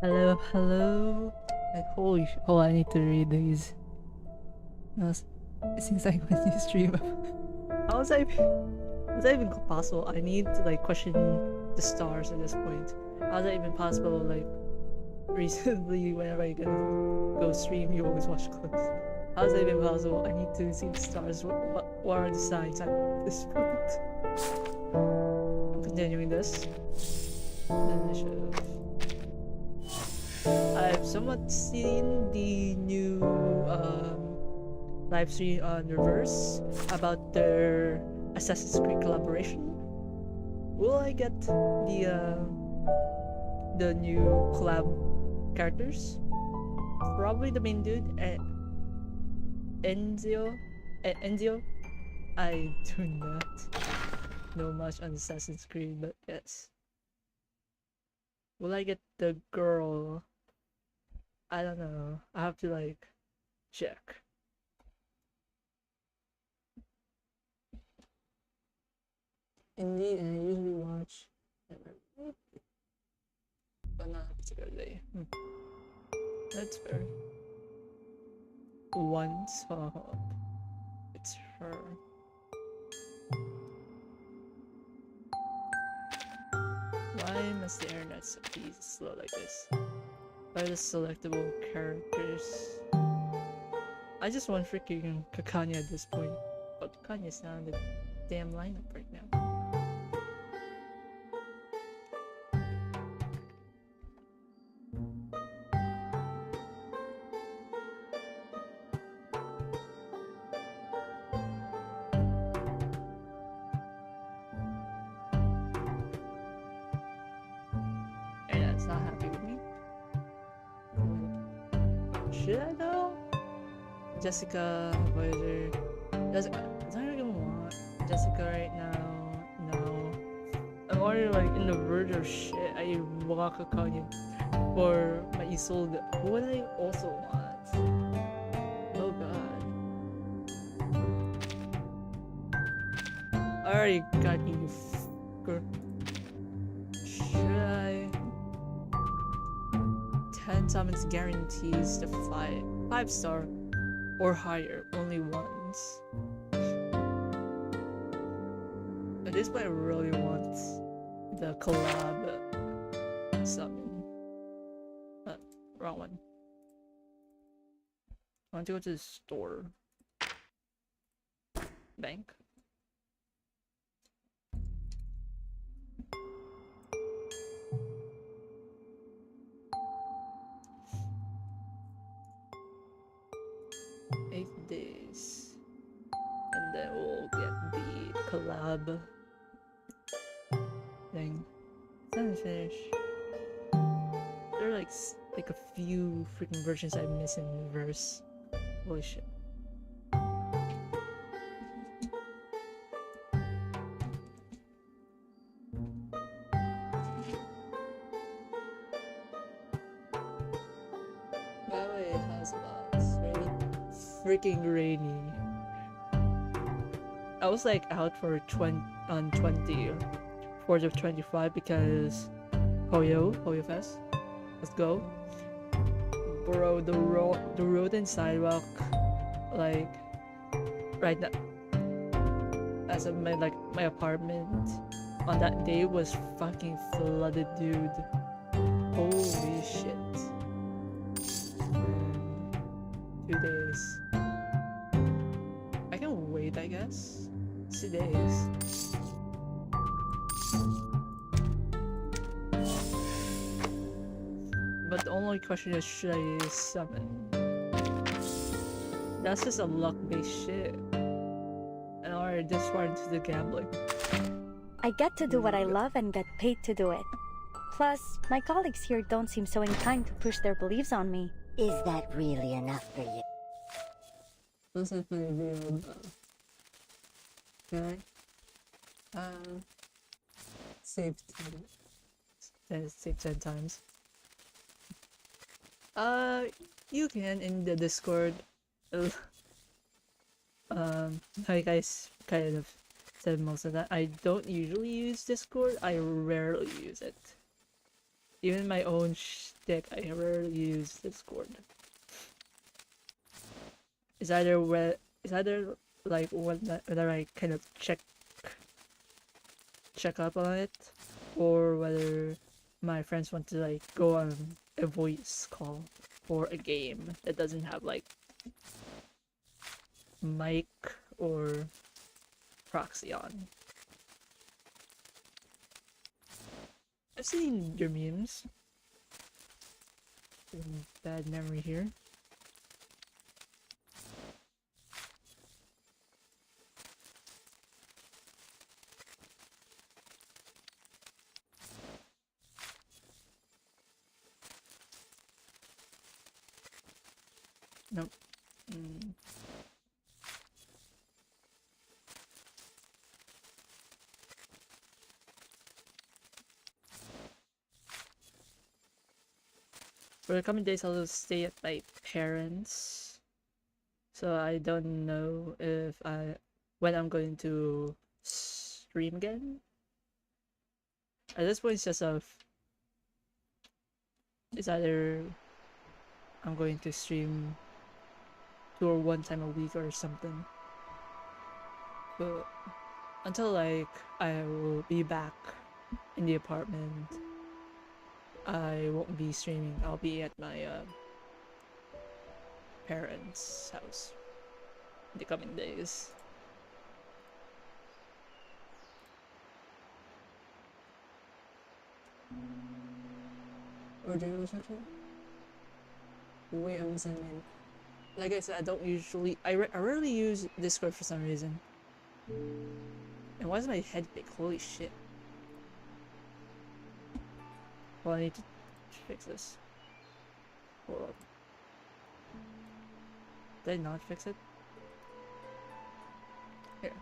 Hello, hello. Like, holy oh, I need to read these. It seems like when you stream. How is that even possible? I need to like question the stars at this point. How is that even possible? Like, recently, whenever I go stream, you always watch clips. How is that even possible? I need to see the stars. What are the signs at this point? I'm continuing this. Then I should. I've somewhat seen the new live stream on Reverse about their Assassin's Creed collaboration. Will I get the new collab characters? Probably the main dude, Enzio. Enzio. I do not know much on Assassin's Creed, but yes. Will I get the girl? I don't know. I have to like check. Indeed, and I usually watch but not particularly. That's fair. Once it's her. Why must the internet be slow like this? Why are the selectable characters? I just want freaking Kakanya at this point. But Kakanya's not in the damn lineup right now. It's not happy with me. Should I though? Jessica, Voyager. Jessica, I don't really want Jessica right now. No. I'm already like in the verge of shit. I walk a Kanye for my Isolde. Who would I also want? Oh god. I already got you, fucker. Should I? 10 summons guarantees the 5-star or higher, only once. At this point I really want the collab summon. Wrong one. I want to go to the store. Bank. Days, and then we'll get the collab thing. Then finish. There are like a few freaking versions I miss in Reverse. Holy shit. By the way, how's about freaking rainy. I was like out for 20 on 4th of 25 because Hoyo Fest. Let's go. Bro, the road and sidewalk, like right now, as of my apartment on that day was fucking flooded, dude. Holy shit. 2 days. I can wait, I guess. 2 days. But the only question is, should I summon? That's just a luck-based shit. And I already this far into the gambling. I get to do what I love and get paid to do it. Plus, my colleagues here don't seem so inclined to push their beliefs on me. Is that really enough for you? That's a funny video. Can I? Save 10. Save 10 times. You can in the Discord. I guys kind of said most of that. I don't usually use Discord. I rarely use it. even my own shtick, I rarely use Discord. It's either like whether I kind of check up on it, or whether my friends want to like go on a voice call for a game that doesn't have like mic or proxy on. I've seen your memes. Bad memory here. Nope. For the coming days, I'll stay at my parents', so I don't know when I'm going to stream again. At this point, it's either I'm going to stream 2 or 1 time a week or something. But until like I will be back in the apartment, I won't be streaming. I'll be at my parents' house in the coming days. Or do you wait on assignment? Like I said, I don't usually. I rarely use Discord for some reason. And why is my head big? Holy shit. Well, I need to fix this. Hold up. Did I not fix it? Here.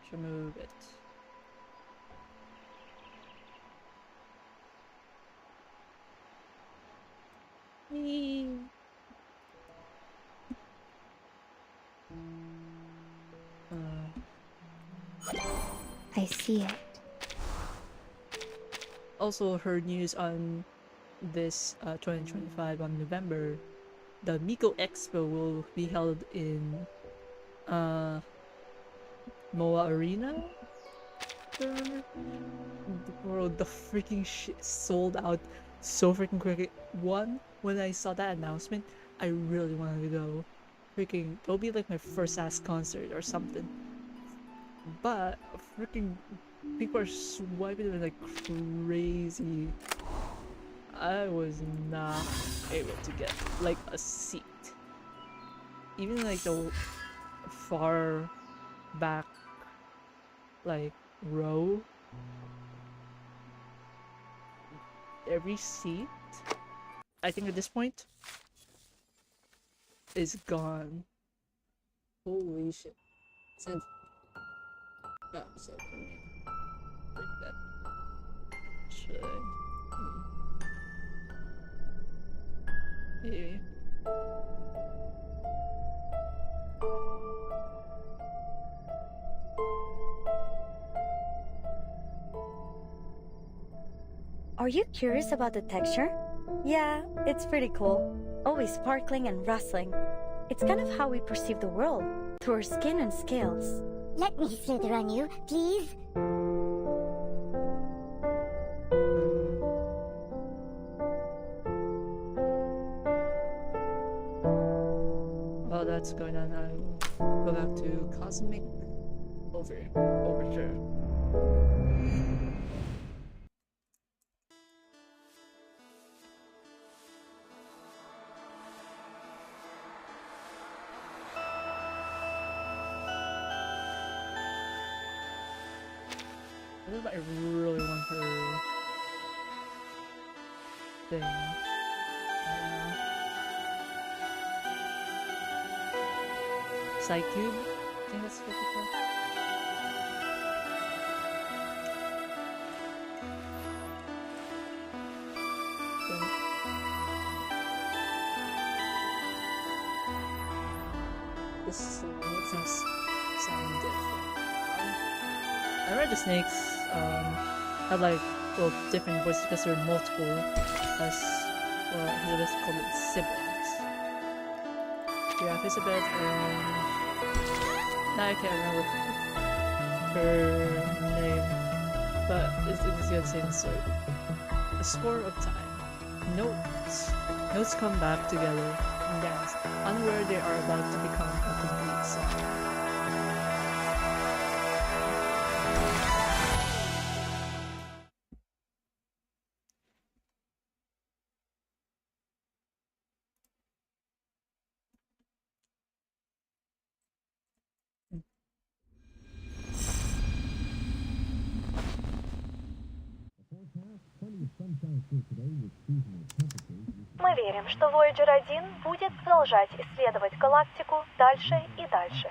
Should move it. Me. I see it. Also heard news on this 2025 on November. The Miko Expo will be held in Moa Arena. Bro, the freaking shit sold out so freaking quick. When I saw that announcement, I really wanted to go. Freaking, it'll be like my first ass concert or something. But freaking people are swiping it like crazy. I was not able to get like a seat. Even like the far back like row. Every seat, I think at this point, is gone. Holy shit. Send. Oh, so break that. Should I? Maybe. Are you curious about the texture? Yeah, it's pretty cool. Always sparkling and rustling. It's kind of how we perceive the world, through our skin and scales. Let me slither on you, please. While that's going on, I will go back to Cosmic Overture. I really want her thing. Psycube? I think that's what it's called. This makes them sound different. I read the snakes have like, well, different voices because there are multiple, as well, Elizabeth called it siblings. Yeah, Elizabeth and now I can't remember her name, but it's the same story. A score of time. Notes. Notes come back together and dance, unaware they are about to become a complete song. Мы верим, что Voyager 1 будет продолжать исследовать галактику дальше и дальше.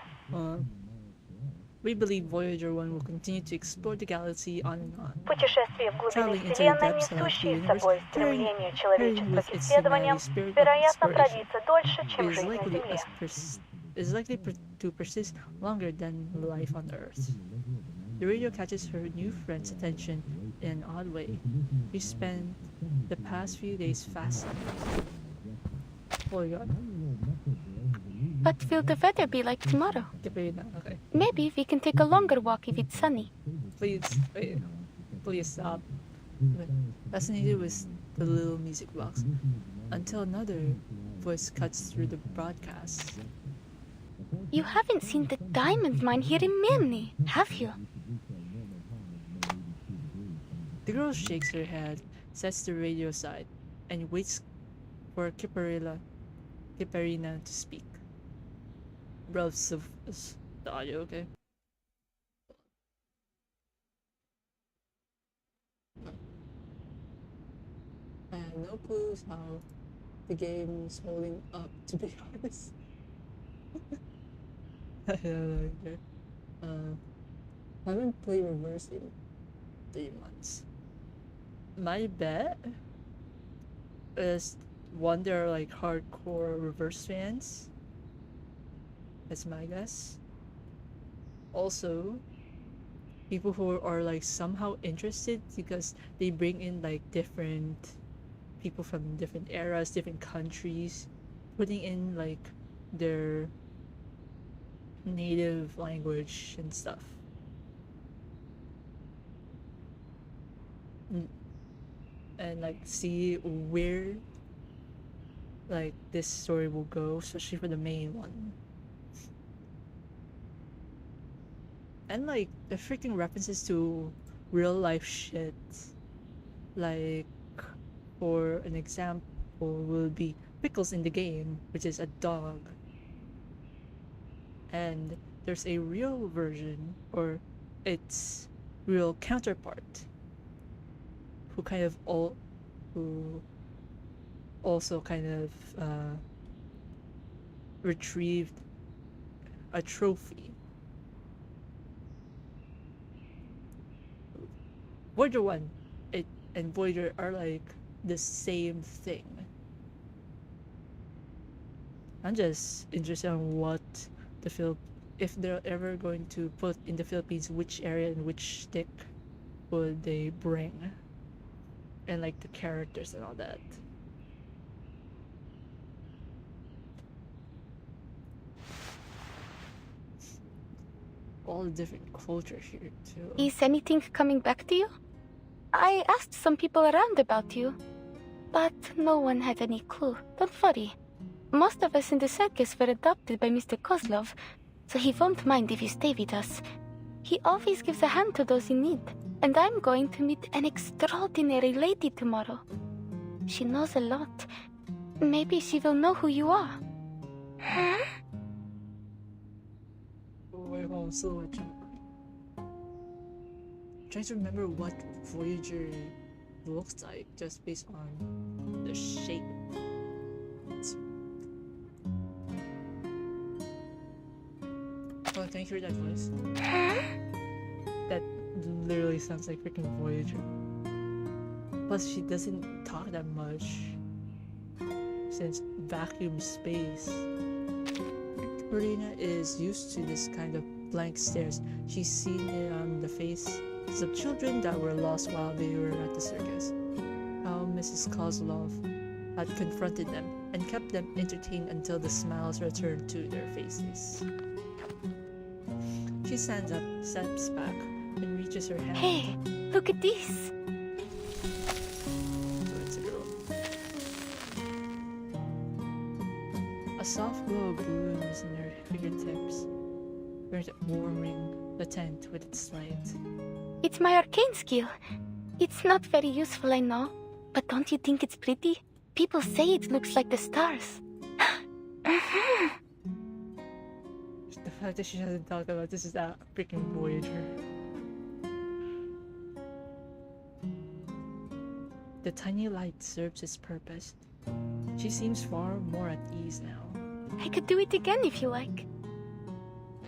We believe Voyager 1 will continue to explore the galaxy on and on. Путешествие в глубины Traveling into the Вселенной, depths of the несущие с universe, собой carrying стремление человечества with к its исследованиям, humanity, spirit of вероятно, exploration продлится дольше, чем is жизнь на likely, Земле. is likely to persist longer than life on Earth. The radio catches her new friend's attention in an odd way. We spent the past few days fascinated. Oh my god. What will the weather be like tomorrow? Okay. Maybe we can take a longer walk if it's sunny. Please, wait. Please stop. Fascinated with the little music box until another voice cuts through the broadcast. You haven't seen the diamond mine here in Milne, have you? The girl shakes her head, sets the radio aside, and waits for Kiparina to speak. Rubs the audio, okay? I have no clues how the game's holding up, to be honest. I haven't played Reverse in 3 months. My bet is one, they're like hardcore Reverse fans. That's my guess. Also, people who are like somehow interested because they bring in like different people from different eras, different countries, putting in like their native language and stuff. And like see where like this story will go, especially for the main one. And like the freaking references to real life shit. Like for an example will be Pickles in the game, which is a dog. And there's a real version or its real counterpart who also kind of retrieved a trophy. Voyager 1 and Voyager are like the same thing. I'm just interested in what if they're ever going to put in the Philippines, which area and which stick would they bring, and like the characters and all that. All the different cultures here too. Is anything coming back to you? I asked some people around about you, but no one had any clue. Don't worry. Most of us in the circus were adopted by Mr. Kozlov, so he won't mind if you stay with us. He always gives a hand to those in need, and I'm going to meet an extraordinary lady tomorrow. She knows a lot. Maybe she will know who you are. Huh? Wait, hold on, silhouette. Trying to remember what Voyager looks like just based on the shape. Oh, thank you for that voice. That literally sounds like freaking Voyager. Plus, she doesn't talk that much since vacuum space. Marina is used to this kind of blank stares. She's seen it on the face Some children that were lost while they were at the circus. How Mrs. Kozlov had confronted them and kept them entertained until the smiles returned to their faces. She stands up, steps back, and reaches her hand. Hey, look at this. Towards the girl. A soft glow blooms in her fingertips, warming the tent with its light. It's my arcane skill. It's not very useful, I know. But don't you think it's pretty? People say it looks like the stars. The fact that she doesn't talk about this is that freaking Voyager. The tiny light serves its purpose. She seems far more at ease now. I could do it again if you like.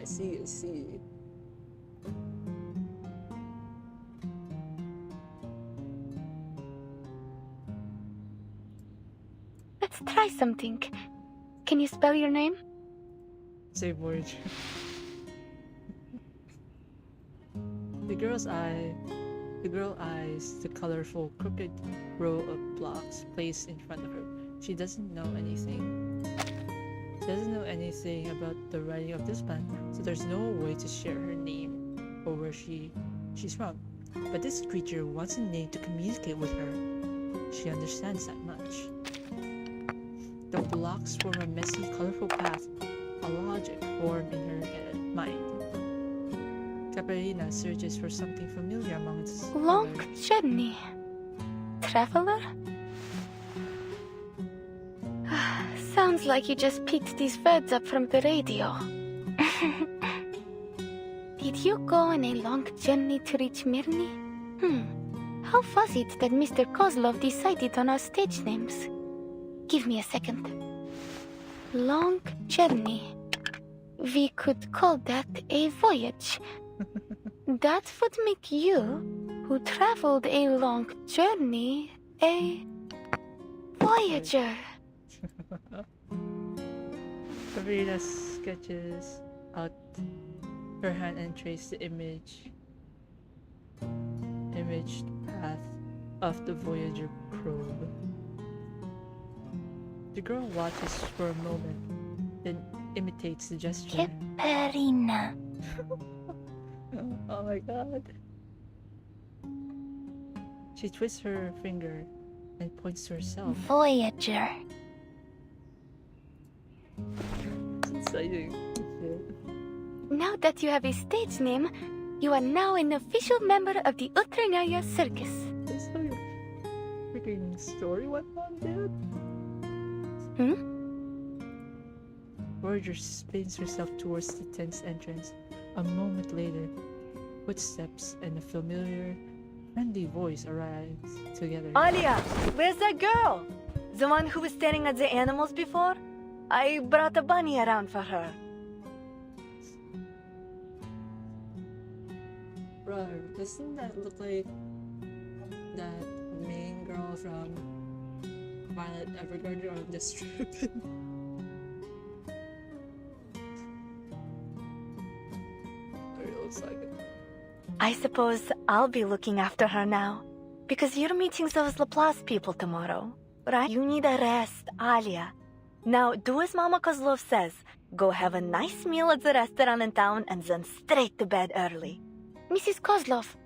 I see. Let's try something. Can you spell your name? Say Voyager. The girl eyes the colorful, crooked row of blocks placed in front of her. She doesn't know anything. She doesn't know anything about the writing of this plant, so there's no way to share her name or where she's from. But this creature wants a name to communicate with her. She understands that much. The blocks form a messy, colorful path, a logic formed in her mind. Katerina searches for something familiar amongst Long others. journey. Traveler? Sounds like you just picked these words up from the radio. Did you go on a long journey to reach Mirny? How was it that Mr. Kozlov decided on our stage names? Give me a second. Long journey. We could call that a voyage. That would make you, who traveled a long journey, a voyager. Katerina sketches out her hand and traces the imaged path of the Voyager probe. The girl watches for a moment, then imitates the gesture. Katerina. Oh my god. She twists her finger and points to herself. Voyager. It's exciting. Now that you have a stage name, you are now an official member of the Utranaya Circus. That's how your freaking story went on, dude. Voyager spins herself towards the tent's entrance. A moment later, footsteps and a familiar, friendly voice arrives together. Alia, where's that girl? The one who was staring at the animals before? I brought a bunny around for her. Bro, doesn't that look like that main girl from Violet Evergarden on the strip? It looks like it. I suppose I'll be looking after her now. Because you're meeting those Laplace people tomorrow, right? You need a rest, Alia. Now, do as Mama Kozlov says. Go have a nice meal at the restaurant in town and then straight to bed early. Mrs. Kozlov,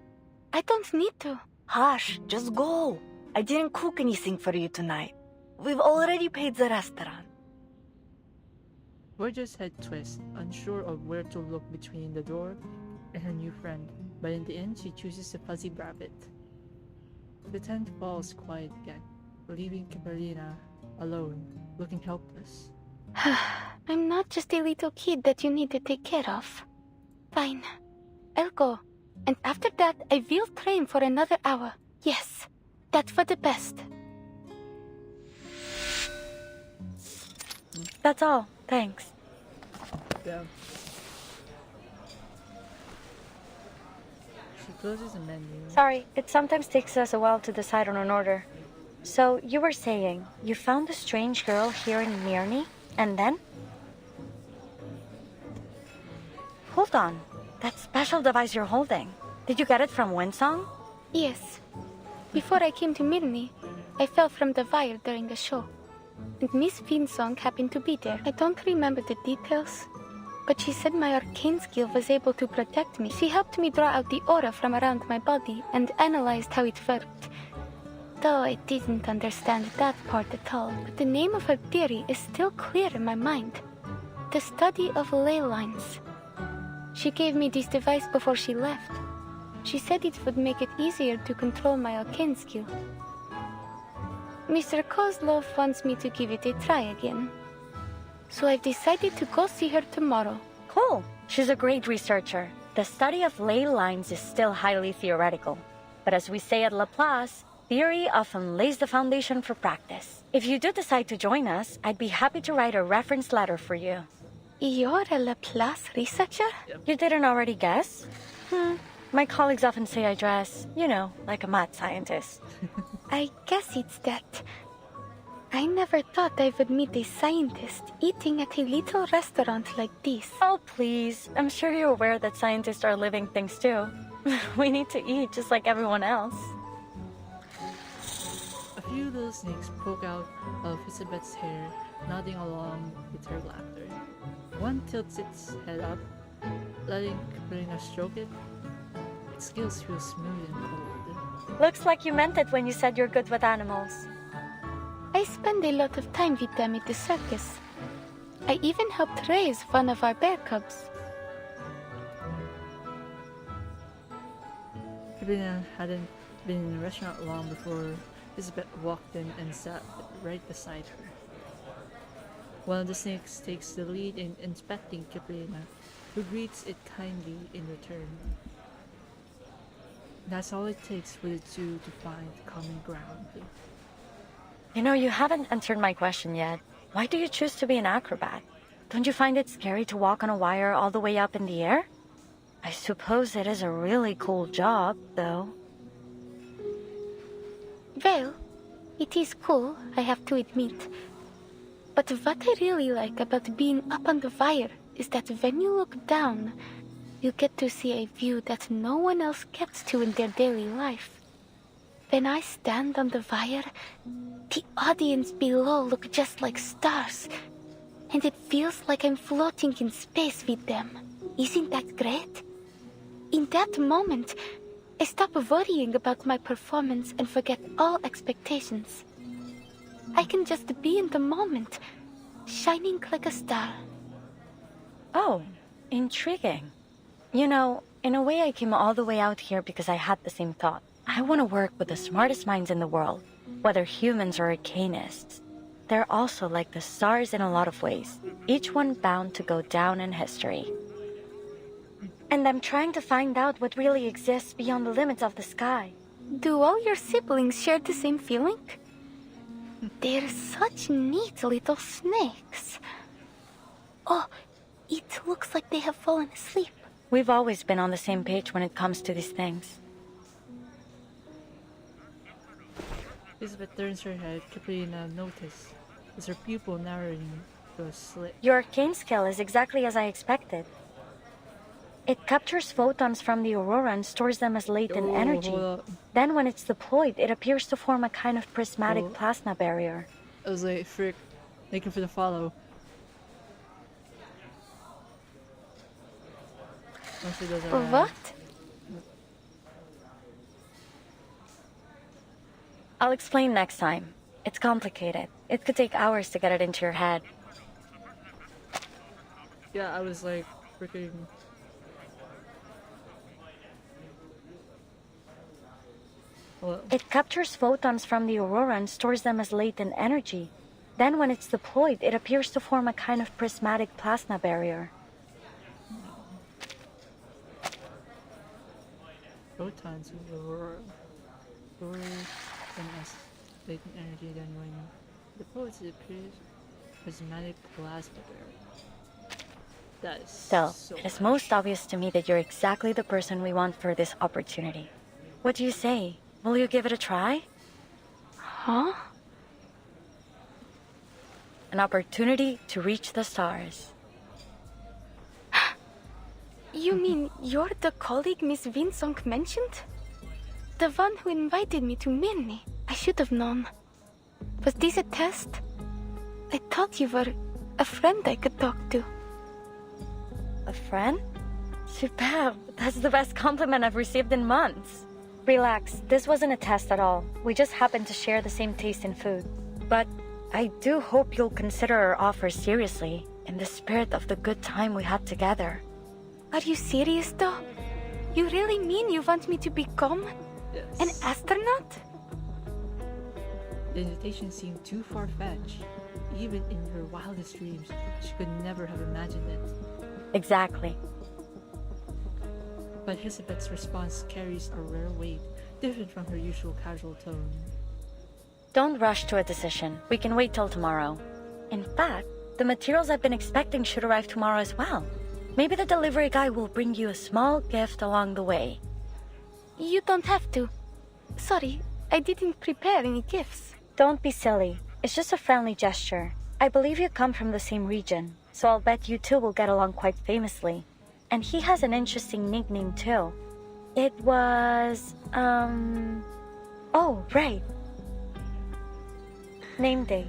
I don't need to. Hush, just go. I didn't cook anything for you tonight. We've already paid the restaurant. Voyager's head twists, unsure of where to look between the door and her new friend, but in the end she chooses the fuzzy rabbit. The tent falls quiet again, leaving Katerina alone, looking helpless. I'm not just a little kid that you need to take care of. Fine. I'll go. And after that, I will train for another hour. Yes, that's for the best. That's all. Thanks. Yeah. She closes the menu. Sorry, it sometimes takes us a while to decide on an order. So, you were saying, you found a strange girl here in Mirny, and then? Hold on. That special device you're holding, Did you get it from Winsong? Yes. Before I came to Mirny, I fell from the wire during a show. And Miss Winsong happened to be there. I don't remember the details, but she said my arcane skill was able to protect me. She helped me draw out the aura from around my body and analyzed how it worked. Though I didn't understand that part at all. But the name of her theory is still clear in my mind. The study of ley lines. She gave me this device before she left. She said it would make it easier to control my arcane skill. Mr. Kozlov wants me to give it a try again. So I've decided to go see her tomorrow. Cool. She's a great researcher. The study of ley lines is still highly theoretical. But as we say at Laplace, theory often lays the foundation for practice. If you do decide to join us, I'd be happy to write a reference letter for you. You're a Laplace researcher? You didn't already guess? My colleagues often say I dress, like a mad scientist. I guess it's that. I never thought I would meet a scientist eating at a little restaurant like this. Oh, please. I'm sure you're aware that scientists are living things too. We need to eat just like everyone else. A few little snakes poke out of Elizabeth's hair, nodding along with her laughter. One tilts its head up, letting Katrina stroke it. Its scales feel smooth and cold. Looks like you meant it when you said you're good with animals. I spend a lot of time with them at the circus. I even helped raise one of our bear cubs. Katrina hadn't been in a restaurant long before Elizabeth walked in and sat right beside her. One of the snakes takes the lead in inspecting Katrina, who greets it kindly in return. That's all it takes for the two to find common ground. You haven't answered my question yet. Why do you choose to be an acrobat? Don't you find it scary to walk on a wire all the way up in the air? I suppose it is a really cool job, though. Well, it is cool, I have to admit. But what I really like about being up on the wire is that when you look down, you get to see a view that no one else gets to in their daily life. When I stand on the wire, the audience below look just like stars, and it feels like I'm floating in space with them. Isn't that great? In that moment, I stop worrying about my performance and forget all expectations. I can just be in the moment, shining like a star. Oh, intriguing. In a way I came all the way out here because I had the same thought. I want to work with the smartest minds in the world, whether humans or arcanists. They're also like the stars in a lot of ways, each one bound to go down in history. And I'm trying to find out what really exists beyond the limits of the sky. Do all your siblings share the same feeling? They're such neat little snakes. Oh, it looks like they have fallen asleep. We've always been on the same page when it comes to these things. Elizabeth turns her head. Katrina notices as her pupil narrowing to a slit. Your arcane skill is exactly as I expected. It captures photons from the aurora and stores them as latent energy. Hold up. Then when it's deployed, it appears to form a kind of prismatic Oh. plasma barrier. I was like, frick. Thank you for the follow. Once it does that, What? I'll explain next time. It's complicated. It could take hours to get it into your head. Yeah, I was like, freaking. Well, It captures photons from the aurora and stores them as latent energy. Then when it's deployed, it appears to form a kind of prismatic plasma barrier. photons of aurora stores them as latent energy, then when deployed, it appears prismatic plasma barrier. That is Still, so it is much. most obvious to me that you're exactly the person we want for this opportunity. What do you say? Will you give it a try? Huh? An opportunity to reach the stars. You mean you're the colleague Miss Vinsong mentioned? The one who invited me to Minnie. I should have known. Was this a test? I thought you were a friend I could talk to. A friend? Superb. That's the best compliment I've received in months. Relax, this wasn't a test at all. We just happened to share the same taste in food. But I do hope you'll consider our offer seriously, in the spirit of the good time we had together. Are you serious though? You really mean you want me to become Yes. an astronaut? The invitation seemed too far-fetched. Even in her wildest dreams, she could never have imagined it. Exactly. But Elizabeth's response carries a rare weight, different from her usual casual tone. Don't rush to a decision. We can wait till tomorrow. In fact, the materials I've been expecting should arrive tomorrow as well. Maybe the delivery guy will bring you a small gift along the way. You don't have to. Sorry, I didn't prepare any gifts. Don't be silly. It's just a friendly gesture. I believe you come from the same region, so I'll bet you two will get along quite famously. And he has an interesting nickname too. It was, oh, right. Name day.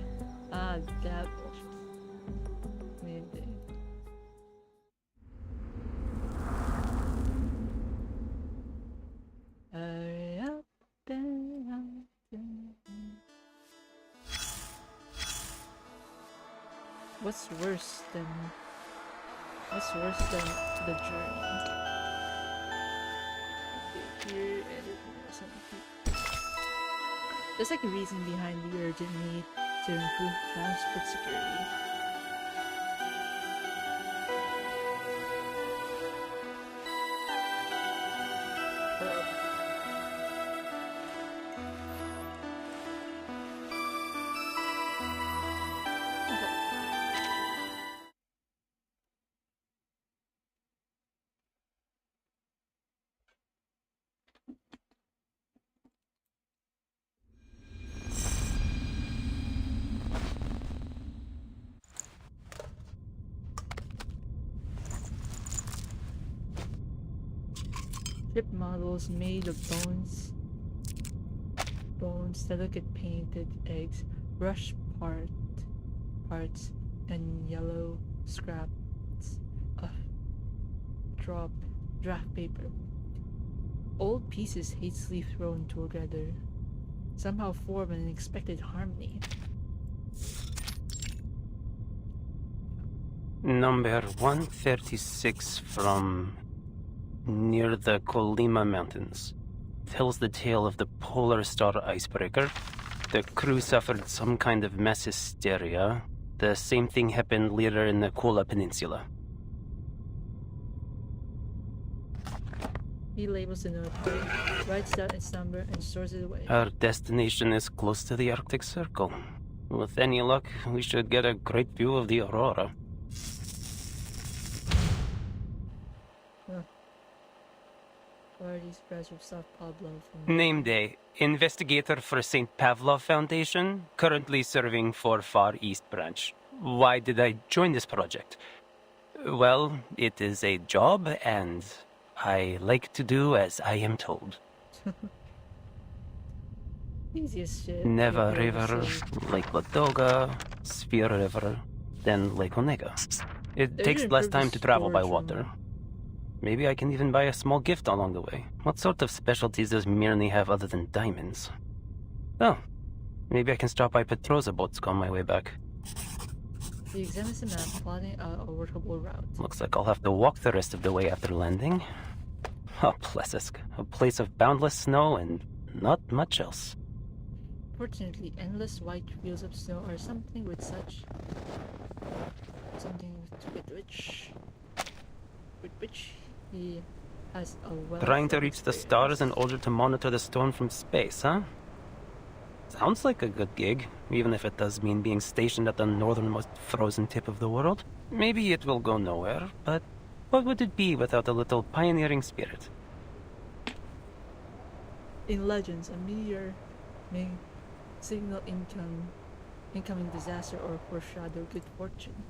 Ah, that maybe. Hurry up and out. What's worse than the journey? Here and something. There's like a reason behind the urgent need to improve transport security. Ship models made of bones, delicate painted eggs, brush parts, and yellow scraps of draft paper. Old pieces hastily thrown together somehow form an unexpected harmony. Number 136 from near the Colima Mountains. Tells the tale of the Polar Star icebreaker. The crew suffered some kind of mass hysteria. The same thing happened later in the Kola Peninsula. He labels the notebook, writes down its number, and stores it away. Our destination is close to the Arctic Circle. With any luck, we should get a great view of the aurora. Party spreads of South Pablo from Name day. Investigator for St. Pavlov Foundation, currently serving for Far East Branch. Why did I join this project? Well, it is a job, and I like to do as I am told. easiest shit. Neva you've ever River, seen. Lake Ladoga, Sphere River, then Lake Onega. It They takes should less improve time the to travel by storage room. water. Maybe I can even buy a small gift along the way. What sort of specialties does Mirny have other than diamonds? Oh, maybe I can stop by Petrozabotsk on my way back. He examines the map, plotting out a workable route. Looks like I'll have to walk the rest of the way after landing. Oh, Plesetsk, a place of boundless snow and not much else. Fortunately, endless white fields of snow are something with which he has a well. Trying to reach the stars in order to monitor the storm from space, huh? Sounds like a good gig, even if it does mean being stationed at the northernmost frozen tip of the world. Maybe it will go nowhere, but what would it be without a little pioneering spirit? In legends, a meteor may signal incoming disaster or foreshadow good fortune.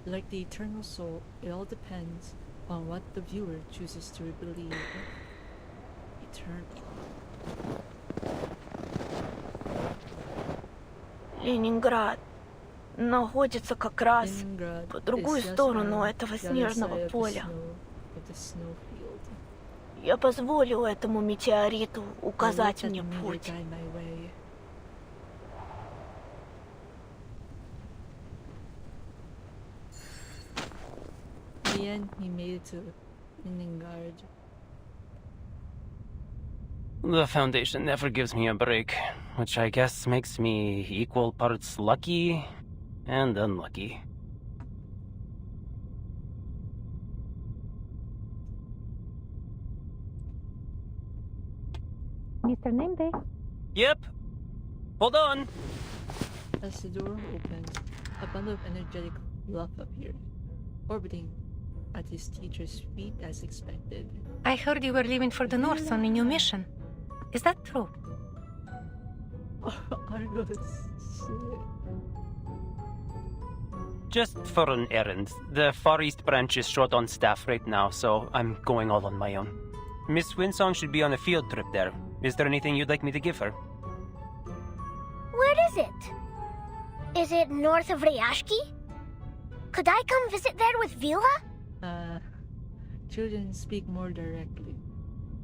Like the eternal soul, it all depends on what the viewer chooses to believe. Eternal. Ленинград находится как раз Leningrad по другую is just сторону on этого the other снежного side of поля. the snowfield. Я позволю этому метеориту I let указать that мне meteor путь. guide my way. In the end, he made it to Leningrad. The Foundation never gives me a break, which I guess makes me equal parts lucky and unlucky. Mr. Nameday? Yep. Hold on. As the door opened, a bundle of energetic fluff appeared, orbiting at his teacher's feet as expected. I heard you were leaving for the north on a new mission. Is that true? Argos. Shit. Just for an errand. The Far East branch is short on staff right now, so I'm going all on my own. Miss Winsong should be on a field trip there. Is there anything you'd like me to give her? Where is it? Is it north of Ryashki? Could I come visit there with Vila? Children speak more directly,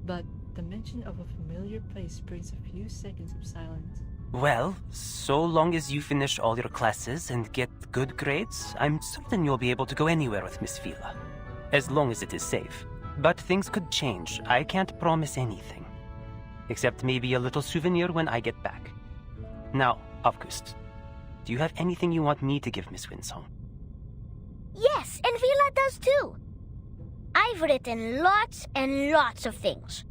but the mention of a familiar place brings a few seconds of silence. Well, so long as you finish all your classes and get good grades, I'm certain you'll be able to go anywhere with Miss Vila. As long as it is safe. But things could change. I can't promise anything. Except maybe a little souvenir when I get back. Now, August, do you have anything you want me to give Miss Winsong? Yes, and Vila does too. I've written lots and lots of things.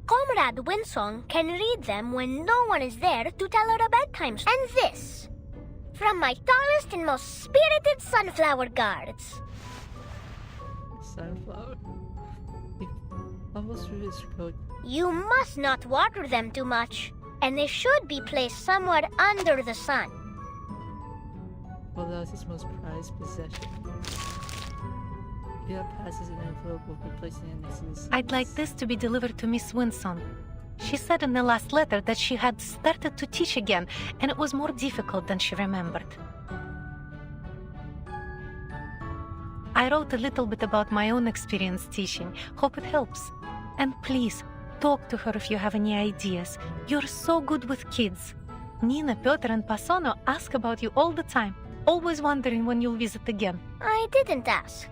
Comrade Winsong can read them when no one is there to tell her a bedtime story. And this, from my tallest and most spirited sunflower guards. Sunflower. He almost threw his coat. You must not water them too much, and they should be placed somewhere under the sun. Well, that was his most prized possession. Vila passes an envelope before placing it next to his. I'd like this to be delivered to Miss Winson. She said in the last letter that she had started to teach again, and it was more difficult than she remembered. I wrote a little bit about my own experience teaching. Hope it helps. And please, talk to her if you have any ideas. You're so good with kids. Nina, Piotr, and Pasono ask about you all the time, always wondering when you'll visit again. I didn't ask.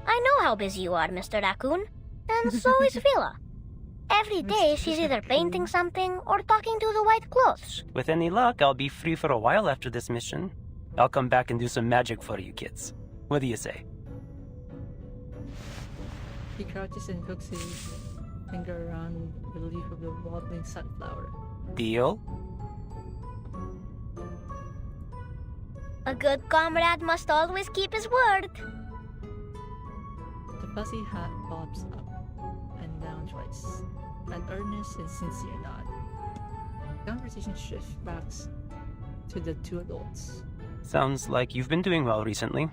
I know how busy you are, Mr. Raccoon. And so is Vila. Every day she's either painting something or talking to the white clothes. With any luck, I'll be free for a while after this mission. I'll come back and do some magic for you kids. What do you say? He crouches and hooks his finger around the leaf of the waddling sunflower. Deal? A good comrade must always keep his word. The fuzzy hat bobs up and down twice, an earnest and sincere nod. The conversation shifts back to the two adults. Sounds like you've been doing well recently.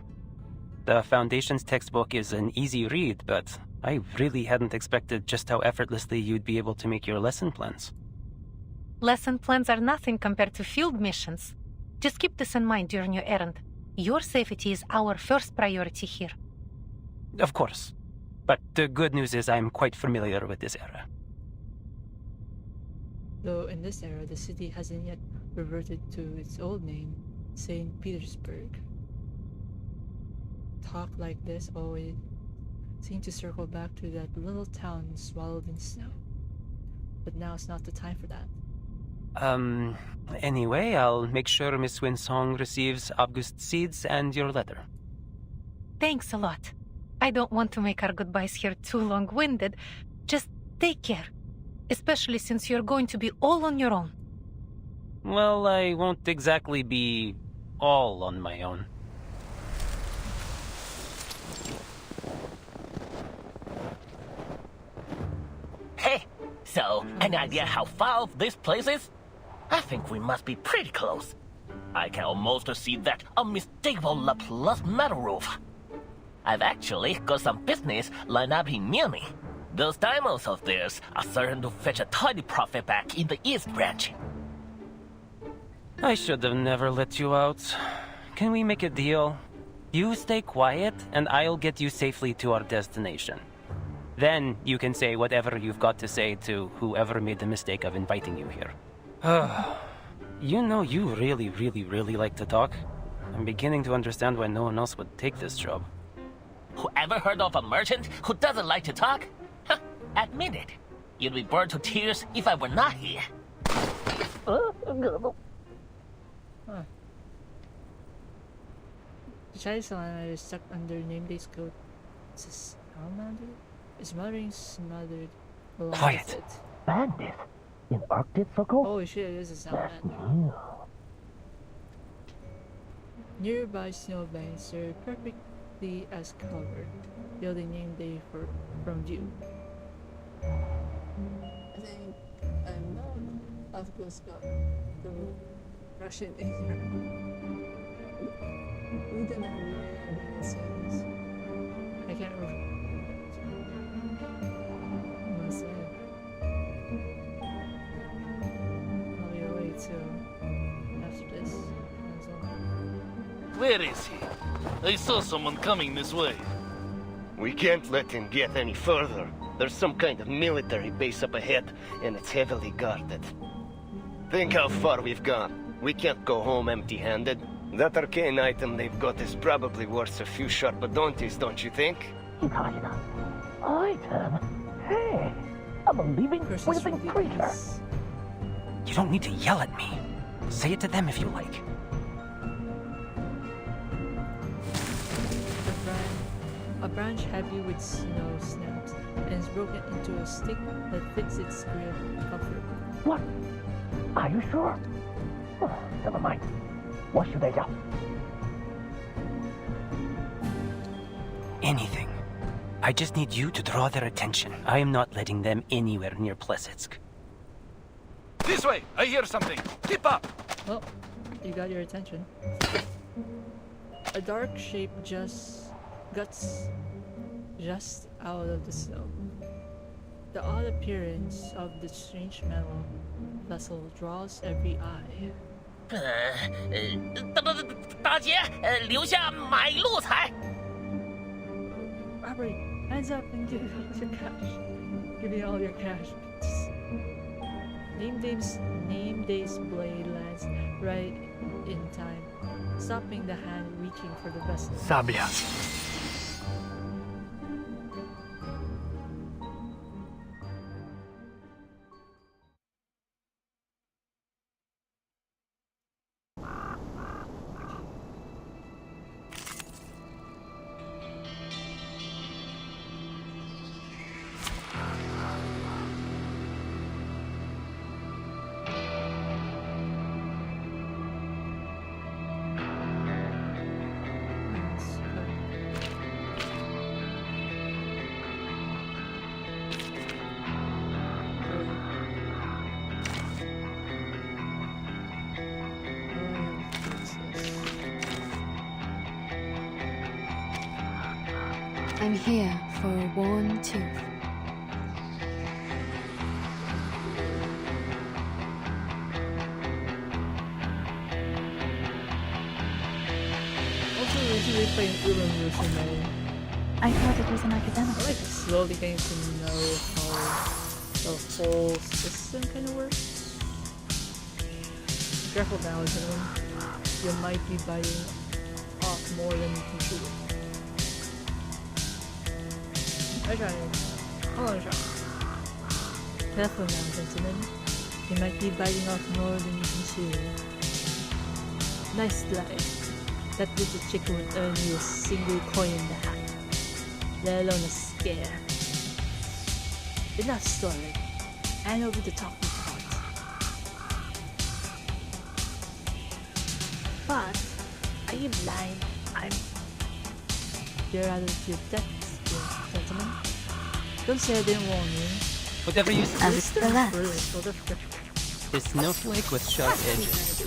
The Foundation's textbook is an easy read, but I really hadn't expected just how effortlessly you'd be able to make your lesson plans. Lesson plans are nothing compared to field missions. Just keep this in mind during your errand. Your safety is our first priority here. Of course. But the good news is I'm quite familiar with this era. Though in this era, the city hasn't yet reverted to its old name, St. Petersburg. Talk like this always seemed to circle back to that little town swallowed in snow. But now it's not the time for that. Anyway, I'll make sure Miss Winsong receives August seeds and your letter. Thanks a lot. I don't want to make our goodbyes here too long-winded. Just take care. Especially since you're going to be all on your own. Well, I won't exactly be all on my own. Hey, so any idea how far off this place is? I think we must be pretty close. I can almost see that unmistakable Laplace metal roof. I've actually got some business lined up in Muni. Those diamonds of theirs are certain to fetch a tidy profit back in the East Branch. I should have never let you out. Can we make a deal? You stay quiet, and I'll get you safely to our destination. Then you can say whatever you've got to say to whoever made the mistake of inviting you here. You know, you really like to talk. I'm beginning to understand why no one else would take this job. Whoever heard of a merchant who doesn't like to talk? Huh, admit it. You'd be burned to tears if I were not here. The Chinese salamander is stuck under Namedate's coat. It's a salamander? It's smothered along Quiet. with it. Bandit? In Arctic Circle? Holy shit, it is a salamander. Nearby snowbanks are perfectly as covered, shielding Namedate from view. I think I'm not of course got the Russian in here. Who did not read says? I can't remember. I'm say. I'll be away too after this. That's all. Where is he? I saw someone coming this way. We can't let him get any further. There's some kind of military base up ahead, and it's heavily guarded. Think how far we've gone. We can't go home empty-handed. That arcane item they've got is probably worth a few sharpadontes, don't you think? Item? Hey, I'm a living, breathing creature. You don't need to yell at me. Say it to them if you like. A branch heavy with snow snaps and is broken into a stick that fits its grip comfortably. What? Are you sure? Oh, never mind. What should I do? Anything. I just need you to draw their attention. I am not letting them anywhere near Plesetsk. This way! I hear something! Keep up! Well, you got your attention. A dark shape guts just out of the snow. The odd appearance of the strange metal vessel draws every eye. 大姐，留下买路财。 Robert, hands up and give all your cash. Give me all your cash. Namedate's blade lands right in time, stopping the hand reaching for the vessel. Sablia. I'm here for a worn tooth. Also, recently playing Ulam Musume, I thought it was an academic. I like slowly getting to know how the whole system kind of works. Careful now, you might be biting off more than you can chew. I try it. Hold on a shot. Careful now, gentlemen. You might be biting off more than you can chew. Nice lie. That little chicken would earn you a single coin in the hat, let alone a scare. Enough story. Hand over the talking part. But, are you blind? You're out of your depths, gentlemen. Don't say I didn't warn you. Whatever you say. A snowflake with sharp edges.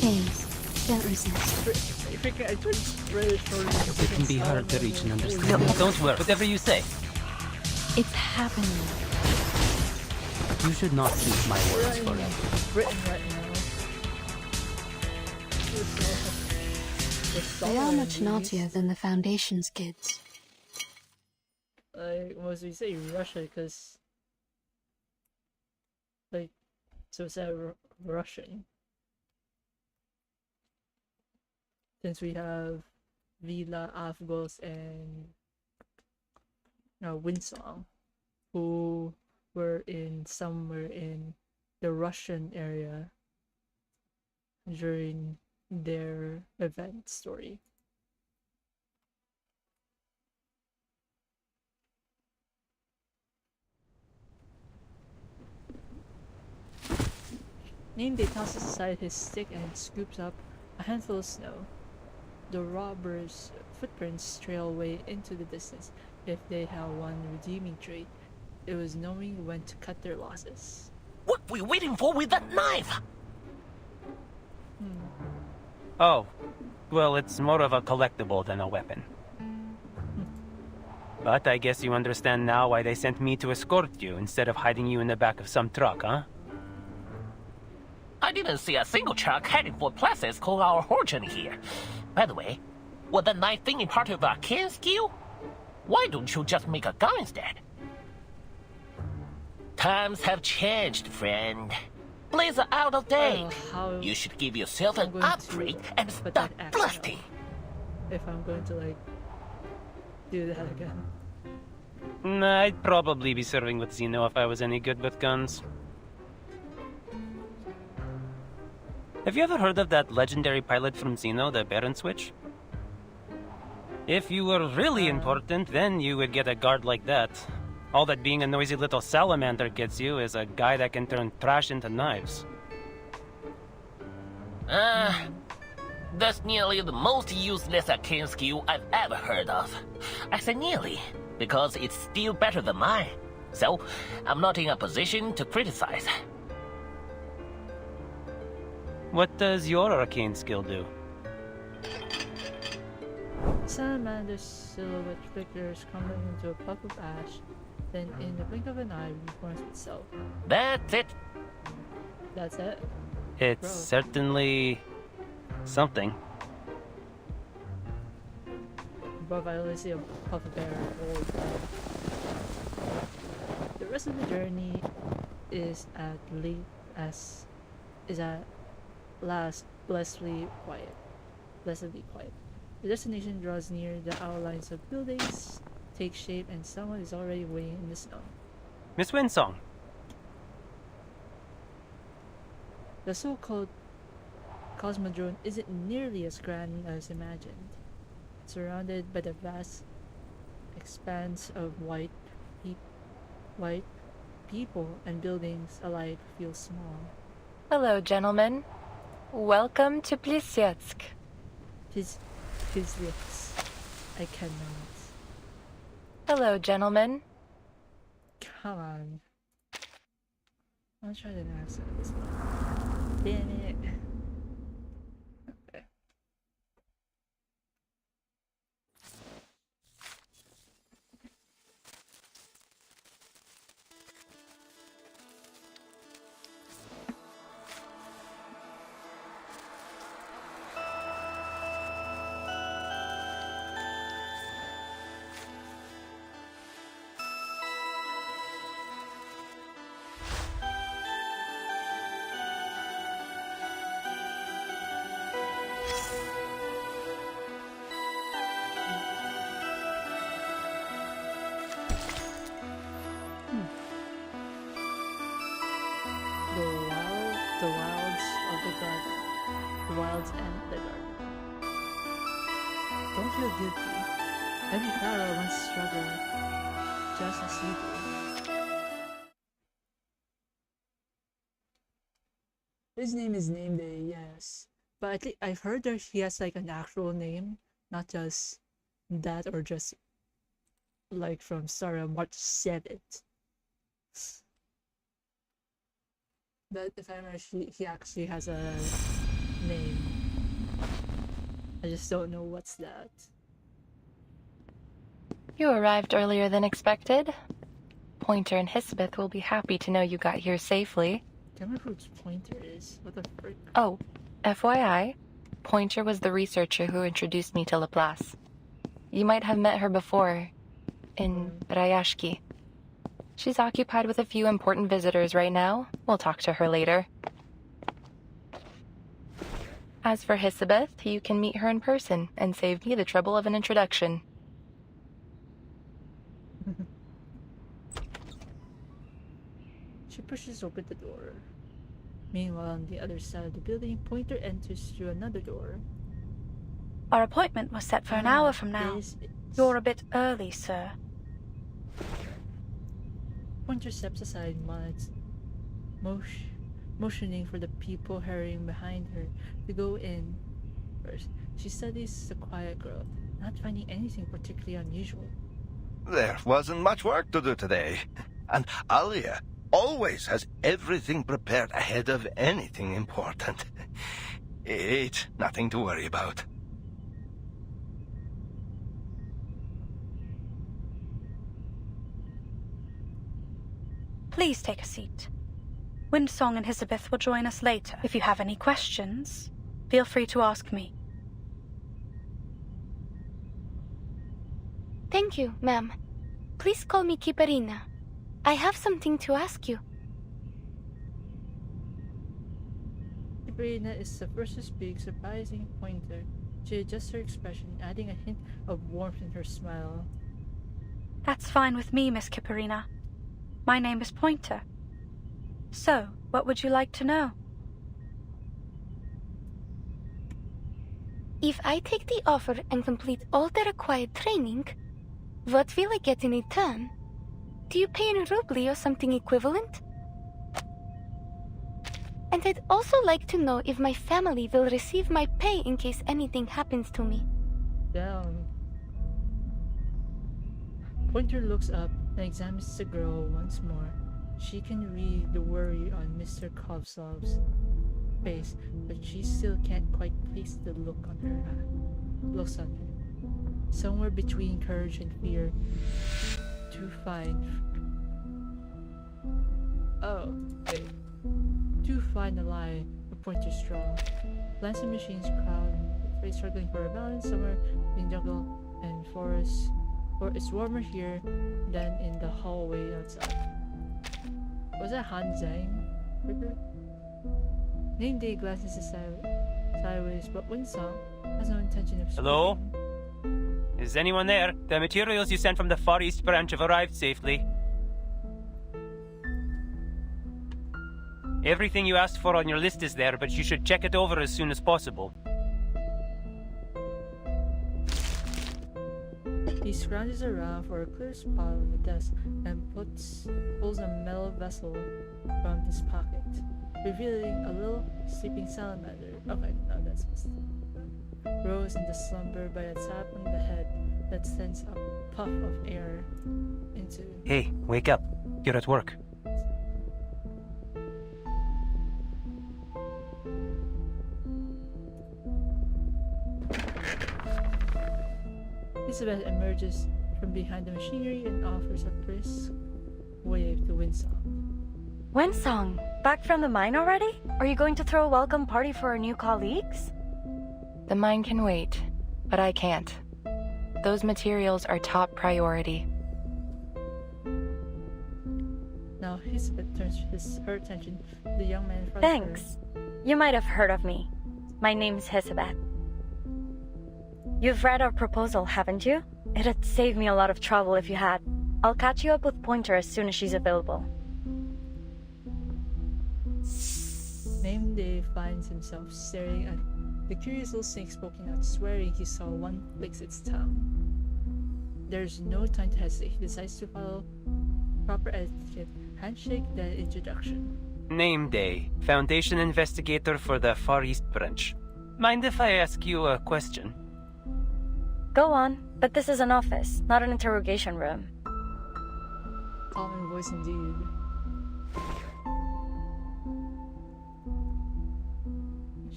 James, Don't resist. I think I turned British for It can be hard to reach and understand. Don't worry, whatever you say. It's happening. You should not keep my words forever. Britain right now. They are much naughtier than the Foundation's kids. Like, was we say Russia, because like, so it's Russian. Since we have Vila, Afgos, and Windsong, who were in somewhere in the Russian area during their event story. Nameday tosses aside his stick and scoops up a handful of snow. The robbers' footprints trail away into the distance. If they have one redeeming trait, it was knowing when to cut their losses. What we waiting for with that knife? Oh, well, it's more of a collectible than a weapon. But I guess you understand now why they sent me to escort you instead of hiding you in the back of some truck, huh? I didn't see a single truck heading for places called our whole journey here. By the way, was the knife thingy part of our kin skill? Why don't you just make a gun instead? Times have changed, friend. Blades are out of date. You should give yourself an upgrade and stop blasting. If I'm going to like do that again. Nah, I'd probably be serving with Xeno if I was any good with guns. Have you ever heard of that legendary pilot from Xeno, the Baron Switch? If you were really important, then you would get a guard like that. All that being a noisy little salamander gets you is a guy that can turn trash into knives. That's nearly the most useless arcane skill I've ever heard of. I say nearly, because it's still better than mine. So, I'm not in a position to criticize. What does your arcane skill do? Salamander's silhouette flickers, crumbling into a puff of ash, then in the blink of an eye reforms itself. That's it. That's it? It's certainly something. Above, I only see a puff of air. The rest of the journey is at last blessedly quiet. The destination draws near, the outlines of buildings take shape, and someone is already waiting in the snow. Miss Windsong. The so-called Cosmodrome isn't nearly as grand as imagined. Surrounded by the vast expanse of white people and buildings alike feel small. Hello, gentlemen. Welcome to Plisyetsk. His lips. I cannot. Hello, gentlemen. Come on. I'll try to accent this one. Damn it. Okay. The wilds and the garden. Don't feel guilty. Every flower once struggled, just as you do. His name is Nameday, yes. But I think I've heard that he has like an actual name, not just that or just like from March 7th. But if I remember, he actually has a name. I just don't know what's that. You arrived earlier than expected. Pointer and Hisabeth will be happy to know you got here safely. Can't remember who Pointer is. What the frick? Oh, FYI, Pointer was the researcher who introduced me to Laplace. You might have met her before, in Rayashki. She's occupied with a few important visitors right now. We'll talk to her later. As for Hisabeth, you can meet her in person and save me the trouble of an introduction. She pushes open the door. Meanwhile, on the other side of the building, Pointer enters through another door. Our appointment was set for an hour from now. This is- You're a bit early, sir. Pointer steps aside while it's motioning for the people hurrying behind her to go in first. She studies the quiet growth, not finding anything particularly unusual. There wasn't much work to do today. And Alia always has everything prepared ahead of anything important. It's nothing to worry about. Please take a seat. Windsong and Hisabeth will join us later. If you have any questions, feel free to ask me. Thank you, ma'am. Please call me Kiparina. I have something to ask you. Sabrina is the first to speak, surprising Pointer. She adjusts her expression, adding a hint of warmth in her smile. That's fine with me, Miss Kiparina. My name is Pointer. So, what would you like to know? If I take the offer and complete all the required training, what will I get in return? Do you pay in rubli or something equivalent? And I'd also like to know if my family will receive my pay in case anything happens to me. Down. Pointer looks up and examines the girl once more. She can read the worry on Mr. Kovsov's face, but she still can't quite place the looks on her. Somewhere between courage and fear. Too fine. Oh, wait. Too fine a lie for Pointer strong. Lancing machines crowd, struggling for a balance somewhere between jungle and forest. Or it's warmer here than in the hallway outside. Was that Han Zhang? Name Day glances sideways, but Windsong has no intention of speaking. Hello? Is anyone there? The materials you sent from the Far East branch have arrived safely. Everything you asked for on your list is there, but you should check it over as soon as possible. He scrounges around for a clear spot on the desk and pulls a metal vessel from his pocket, revealing a little sleeping salamander. Okay, no, that's rose into slumber by a tap on the head that sends a puff of air into. Hey, wake up. You're at work. Hisabeth emerges from behind the machinery and offers a brisk wave to Windsong. Windsong, back from the mine already? Are you going to throw a welcome party for our new colleagues? The mine can wait, but I can't. Those materials are top priority. Now Hisabeth turns her attention to the young man in front Thanks. of her. You might have heard of me. My name's Hisabeth. You've read our proposal, haven't you? It'd save me a lot of trouble if you had. I'll catch you up with Pointer as soon as she's available. Name Day finds himself staring at the curious little snake poking out, swearing he saw one flicks its tongue. There's no time to hesitate. He decides to follow proper etiquette, handshake, then introduction. Name Day, Foundation Investigator for the Far East branch. Mind if I ask you a question? Go on, but this is an office, not an interrogation room. Calming voice indeed.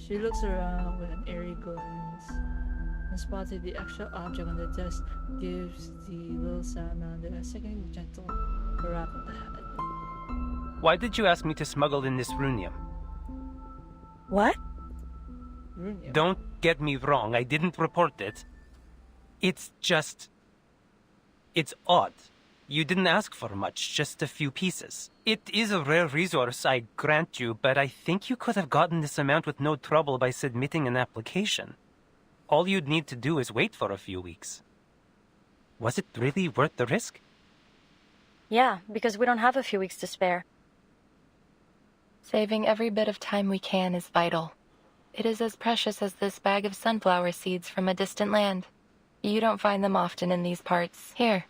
She looks around with an airy glance. and spotted the extra object on the desk gives the little salamander a second gentle rap on the head. Why did you ask me to smuggle in this runium? What? Runium? Don't get me wrong, I didn't report it. It's just... it's odd. You didn't ask for much, just a few pieces. It is a rare resource, I grant you, but I think you could have gotten this amount with no trouble by submitting an application. All you'd need to do is wait for a few weeks. Was it really worth the risk? Yeah, because we don't have a few weeks to spare. Saving every bit of time we can is vital. It is as precious as this bag of sunflower seeds from a distant land. You don't find them often in these parts. Here.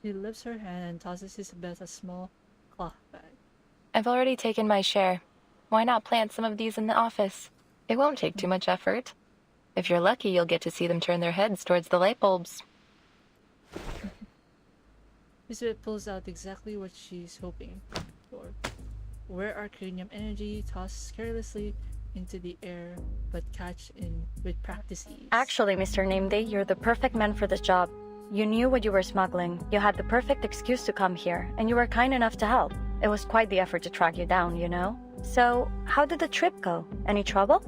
He lifts her hand and tosses Isabeth a small cloth bag. I've already taken my share. Why not plant some of these in the office? It won't take too much effort. If you're lucky, you'll get to see them turn their heads towards the light bulbs. Isabeth pulls out exactly what she's hoping for. Where Arcanium energy tosses carelessly into the air, but catch in with practice ease. Actually, Mr. Nameday, you're the perfect man for this job. You knew what you were smuggling, you had the perfect excuse to come here, and you were kind enough to help. It was quite the effort to track you down, you know? So, how did the trip go? Any trouble?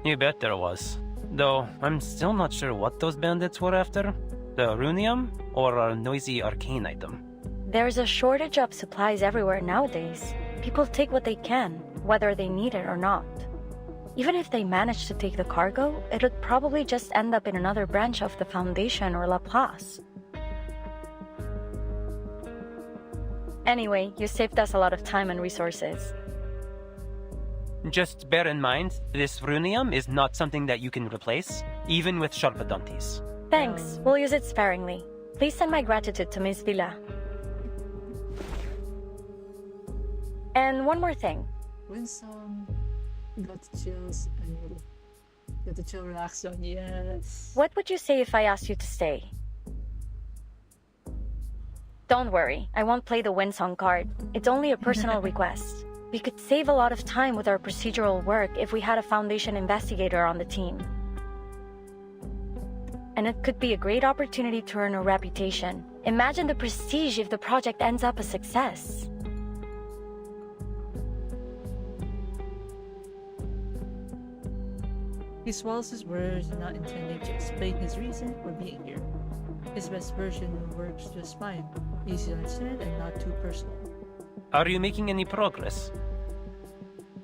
You bet there was. Though, I'm still not sure what those bandits were after. The runium, or a noisy arcane item. There's a shortage of supplies everywhere nowadays. People take what they can, whether they need it or not. Even if they manage to take the cargo, it would probably just end up in another branch of the Foundation or Laplace. Anyway, you saved us a lot of time and resources. Just bear in mind, this runium is not something that you can replace, even with Sharpadontes. Thanks, we'll use it sparingly. Please send my gratitude to Miss Villa. And one more thing. Winsome got the chills and you got the chill relax zone, yes. What would you say if I asked you to stay? Don't worry, I won't play the Windsong card. It's only a personal request. We could save a lot of time with our procedural work if we had a Foundation investigator on the team. And it could be a great opportunity to earn a reputation. Imagine the prestige if the project ends up a success. He swallows his words, not intending to explain his reason for being here. His best version works just fine, easy to understand and not too personal. Are you making any progress?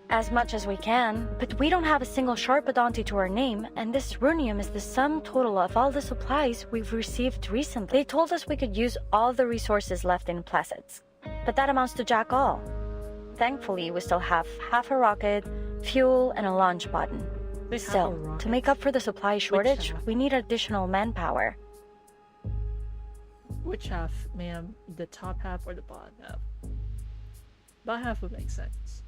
As much as we can, but we don't have a single Sharpadonte to our name, and this runium is the sum total of all the supplies we've received recently. They told us we could use all the resources left in Placids, but that amounts to jack all. Thankfully, we still have half a rocket, fuel, and a launch button. Still, to make up for the supply shortage, we need additional manpower. Which half, ma'am? The top half or the bottom half? Bottom half would make sense.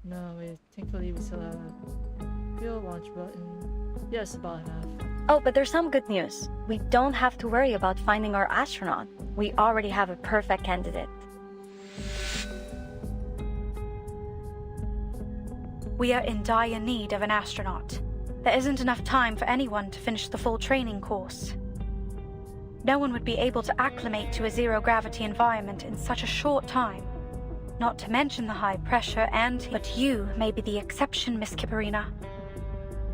No, wait, thankfully we still have a fuel launch button. Yes, the bottom half. Oh, but there's some good news. We don't have to worry about finding our astronaut. We already have a perfect candidate. We are in dire need of an astronaut. There isn't enough time for anyone to finish the full training course. No one would be able to acclimate to a zero-gravity environment in such a short time. Not to mention the high pressure and... But you may be the exception, Miss Kipperina.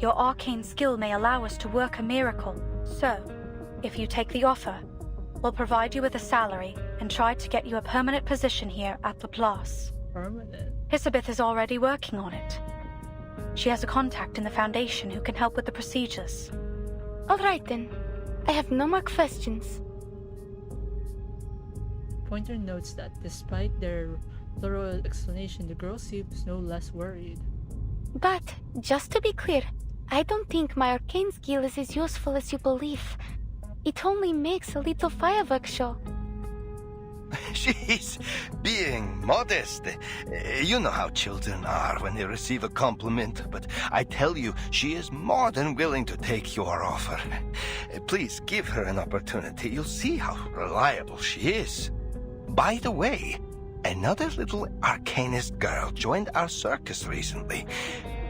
Your arcane skill may allow us to work a miracle. So, if you take the offer, we'll provide you with a salary and try to get you a permanent position here at Laplace. Permanent? Isabeth is already working on it. She has a contact in the Foundation who can help with the procedures. All right then. I have no more questions. Pointer notes that despite their thorough explanation, the girl seems no less worried. But, just to be clear, I don't think my arcane skill is as useful as you believe. It only makes a little fireworks show. She's being modest. You know how children are when they receive a compliment, but I tell you, she is more than willing to take your offer. Please give her an opportunity. You'll see how reliable she is. By the way, Another little arcanist girl joined our circus recently.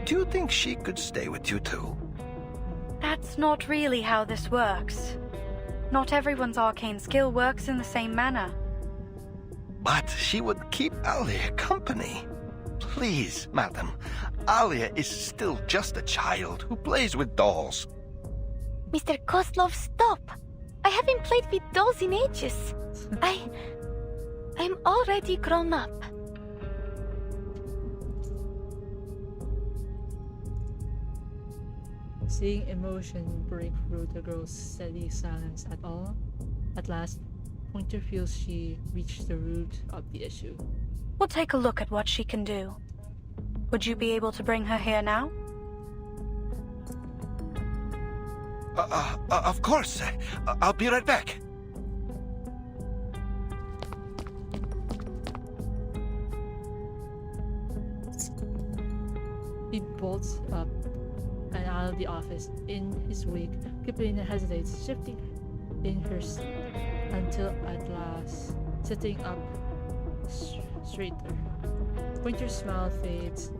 Do you think she could stay with you too? That's not really how this works. Not everyone's arcane skill works in the same manner. But she would keep Alia company. Please, madam. Alia is still just a child who plays with dolls. Mr. Kozlov, stop! I haven't played with dolls in ages. I'm already grown up. Seeing emotion break through the girl's steady silence at last, Pointer feels she reached the root of the issue. We'll take a look at what she can do. Would you be able to bring her here now? Of course. I'll be right back. He bolts up and out of the office. In his wake, Kaplina hesitates, shifting in her seat until at last sitting up straighter. Pointer's smile fades.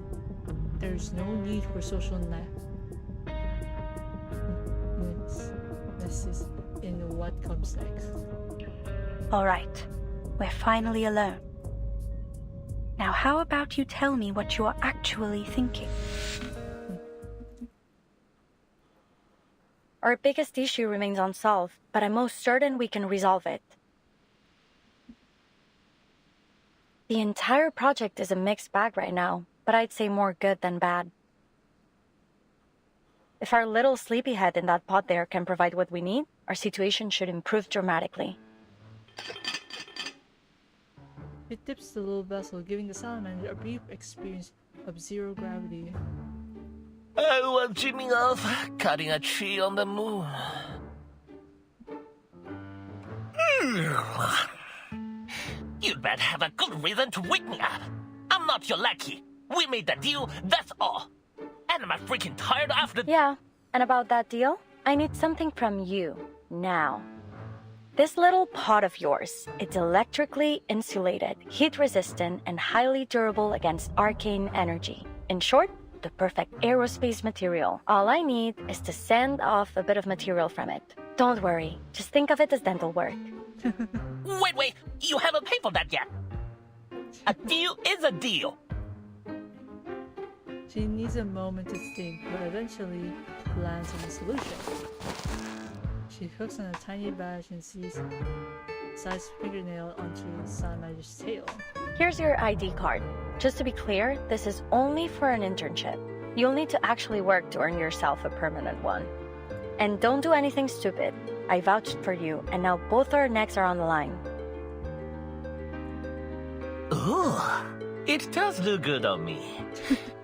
There's no need for social messes in what comes next. All right, we're finally alone. Now how about you tell me what you are actually thinking? Our biggest issue remains unsolved, but I'm most certain we can resolve it. The entire project is a mixed bag right now, but I'd say more good than bad. If our little sleepyhead in that pod there can provide what we need, our situation should improve dramatically. He tips the little vessel, giving the salamander a brief experience of zero gravity. I was dreaming of cutting a tree on the moon. You'd better have a good reason to wake me up. I'm not your lackey. We made the deal, that's all. And I'm freaking tired after... Yeah, and about that deal, I need something from you, now. This little pod of yours, it's electrically insulated, heat-resistant, and highly durable against arcane energy. In short, the perfect aerospace material. All I need is to send off a bit of material from it. Don't worry, just think of it as dental work. Wait, you haven't paid for that yet. A deal is a deal. She needs a moment to think, but eventually lands on a solution. She hooks on a tiny badge and sees a sized fingernail onto the salamander's tail. Here's your ID card. Just to be clear, this is only for an internship. You'll need to actually work to earn yourself a permanent one. And don't do anything stupid. I vouched for you, and now both our necks are on the line. Ooh, it does look good on me.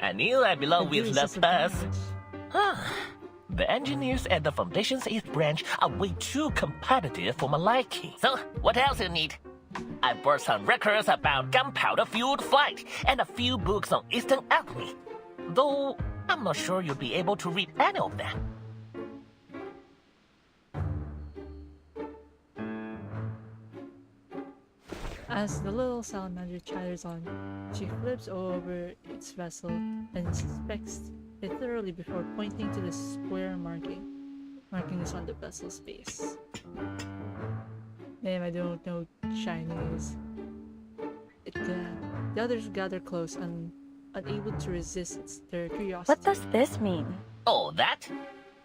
I knew I belong with Laplace. The engineers at the Foundation's 8th branch are way too competitive for my liking. So, what else you need? I bought some records about gunpowder-fueled flight and a few books on Eastern alchemy. Though, I'm not sure you'll be able to read any of them. As the little salamander chatters on, she flips over its vessel and inspects it thoroughly before pointing to the square markings on the vessel's base. Damn, I don't know Chinese. The others gather close and unable to resist their curiosity. What does this mean? Oh, that?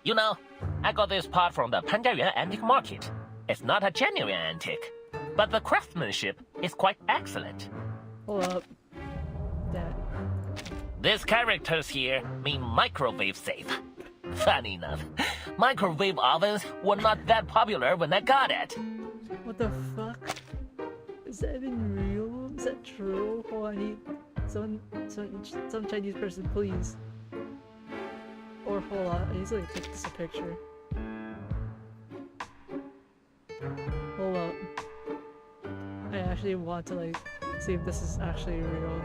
You know, I got this part from the Panjiayuan Antique Market. It's not a genuine antique, but the craftsmanship is quite excellent. Hold up. That. These characters here mean microwave safe. Funny enough, microwave ovens were not that popular when I got it. What the fuck? Is that even real? Is that true? Oh, I need some Chinese person, please. Or hold on, I usually take this a picture. Hold up. I actually want to like see if this is actually real.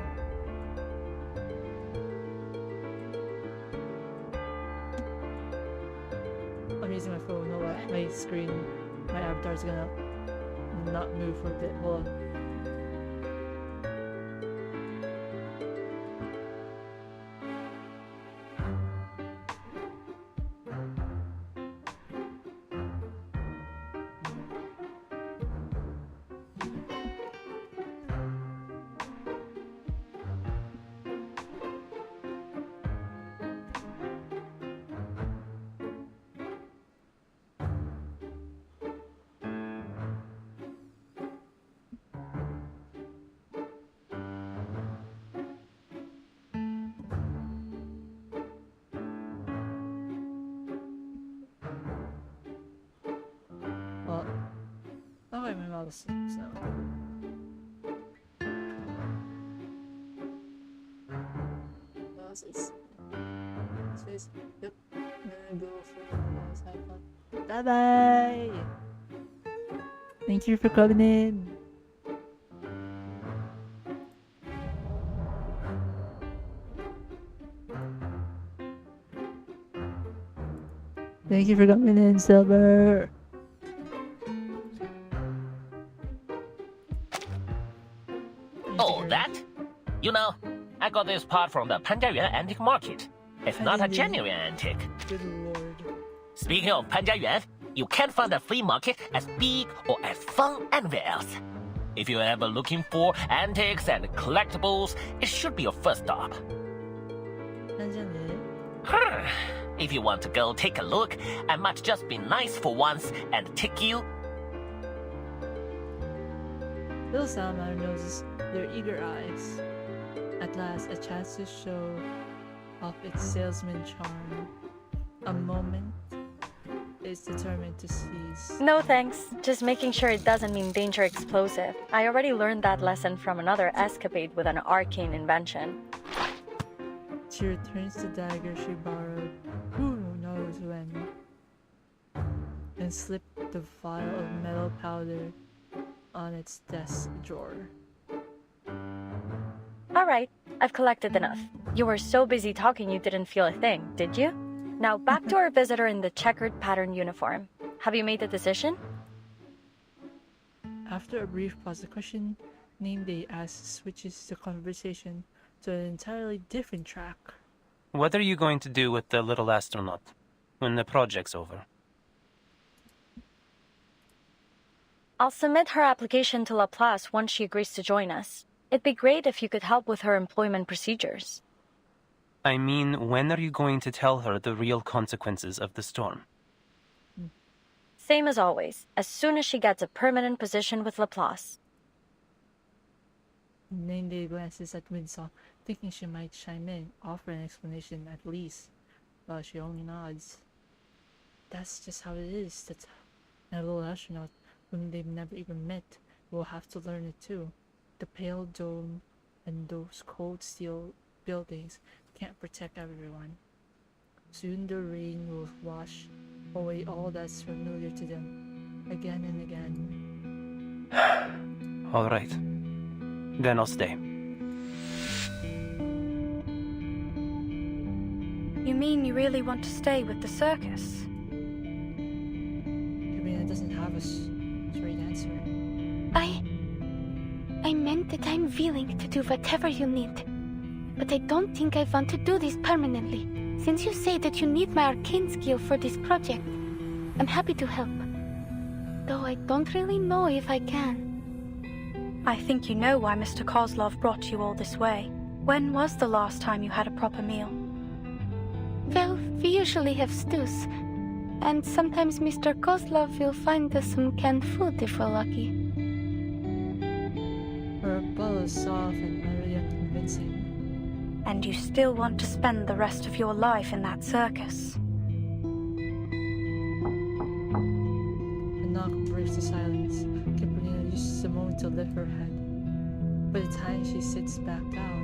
I'm using my phone. Hold on, my screen, my avatar's gonna not move for a bit. Hold on. milestones now. Yep. I'm gonna go for have fun. Bye bye! Thank you for coming in. Thank you for coming in, Silver. Oh, that? You know, I got this part from the Panjiayuan Antique Market. It's not a genuine antique. Good lord. Speaking of Panjiayuan, you can't find a flea market as big or as fun anywhere else. If you're ever looking for antiques and collectibles, it should be your first stop. If you want to go take a look, I might just be nice for once and take you. Little Salamander notices their eager eyes. At last, a chance to show off its salesman charm. A moment is determined to seize. No thanks. Just making sure it doesn't mean danger explosive. I already learned that lesson from another escapade with an arcane invention. She returns the dagger she borrowed, who knows when, and slipped the vial of metal powder on its desk drawer. Alright, I've collected enough. You were so busy talking you didn't feel a thing, did you? Now back to our visitor in the checkered pattern uniform. Have you made a decision? After a brief pause, the question Name Day asks switches the conversation to an entirely different track. What are you going to do with the little astronaut when the project's over? I'll submit her application to Laplace once she agrees to join us. It'd be great if you could help with her employment procedures. I mean, when are you going to tell her the real consequences of the storm? Same as always, as soon as she gets a permanent position with Laplace. Name Day glances at Winsong, thinking she might chime in, offer an explanation at least, but she only nods. That's just how it is. That a little astronaut whom they've never even met will have to learn it too. The pale dome and those cold steel buildings can't protect everyone. Soon the rain will wash away all that's familiar to them, again and again. All right. Then I'll stay. You mean you really want to stay with the circus? Sabrina doesn't have a straight answer. I meant that I'm willing to do whatever you need. But I don't think I want to do this permanently. Since you say that you need my arcane skill for this project, I'm happy to help. Though I don't really know if I can. I think you know why Mr. Kozlov brought you all this way. When was the last time you had a proper meal? Well, we usually have stews. And sometimes Mr. Kozlov will find us some canned food if we're lucky. Her bow is soft and utterly unconvincing. And you still want to spend the rest of your life in that circus? A knock breaks the silence. Caprina uses a moment to lift her head. By the time she sits back down,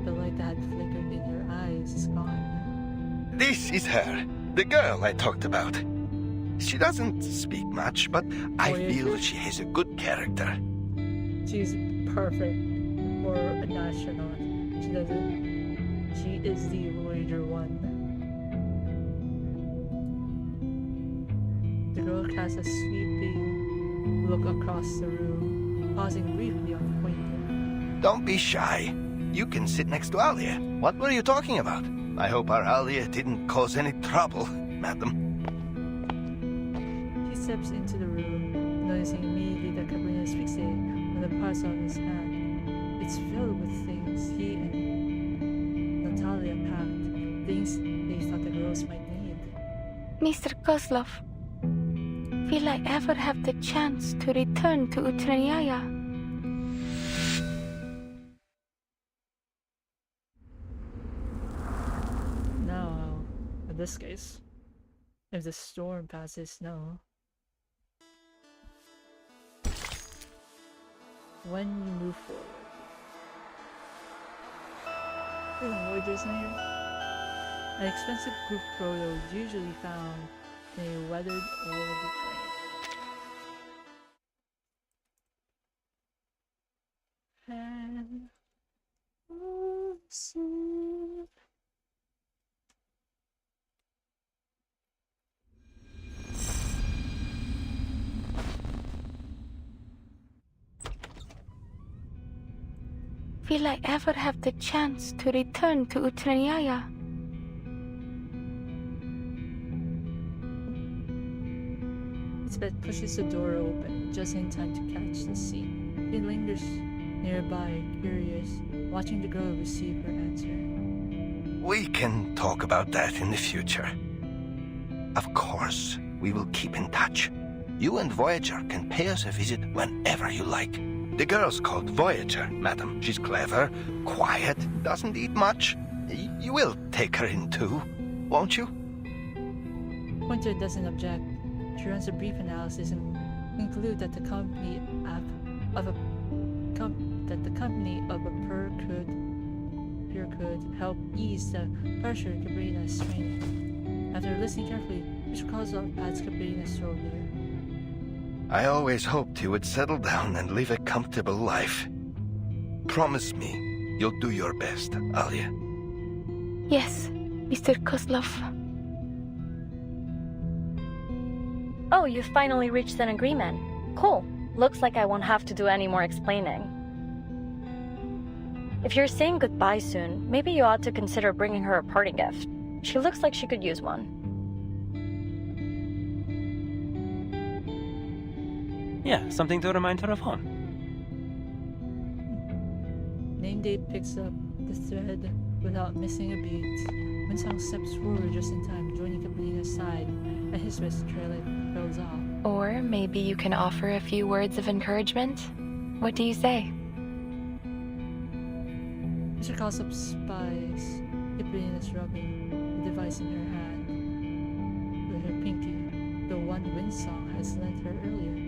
the light that had flickered in her eyes is gone. This is her, the girl I talked about. She doesn't speak much, but I feel she has a good character. She's perfect for an astronaut. She is the Voyager 1. The girl casts a sweeping look across the room, pausing briefly on the pointer. Don't be shy. You can sit next to Alia. What were you talking about? I hope our Alia didn't cause any trouble, madam. She steps into the room, noticing immediately that Cabrina is fixated on the parts of his hand. It's filled with things he and Natalia packed, things they thought the girls might need. Mr. Kozlov, will I ever have the chance to return to Utranyaya? Now, in this case, if the storm passes, no. when you move forward. There's some Voyagers in here. An expensive group photo is usually found in a weathered old frame. And Will I ever have the chance to return to Utranyaya? Isbeth pushes the door open just in time to catch the scene. He lingers nearby, curious, watching the girl receive her answer. We can talk about that in the future. Of course, we will keep in touch. You and Voyager can pay us a visit whenever you like. The girl's called Voyager, madam. She's clever, quiet, doesn't eat much. You will take her in too, won't you? Pointer doesn't object. She runs a brief analysis and concludes that the company of a peer could help ease the pressure Kabrina is training. After listening carefully, Mr. Kozlov pats Kabrina's shoulder. I always hoped you would settle down and live a comfortable life. Promise me you'll do your best, Alia. Yes, Mr. Kozlov. Oh, you finally reached an agreement. Cool. Looks like I won't have to do any more explaining. If you're saying goodbye soon, maybe you ought to consider bringing her a party gift. She looks like she could use one. Yeah, something to remind her of home. Namedate picks up the thread without missing a beat. Winsong steps forward just in time, joining Kabrina's side, and his wrist trails off. Or maybe you can offer a few words of encouragement? What do you say? Mr. Kozlov spies Kabrina's rubbing the device in her hand with her pinky, the one Winsong has lent her earlier.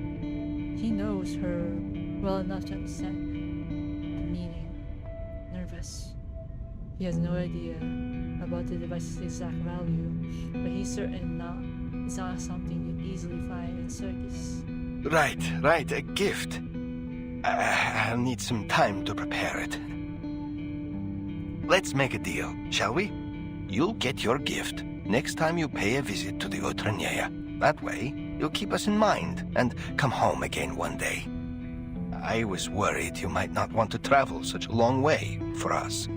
He knows her well enough to understand the meaning. Nervous. He has no idea about the device's exact value, but he's certain it's not something you'd easily find in circus. Right, a gift. I'll need some time to prepare it. Let's make a deal, shall we? You'll get your gift next time you pay a visit to the Utranyaya. That way, you'll keep us in mind and come home again one day. I was worried you might not want to travel such a long way for us.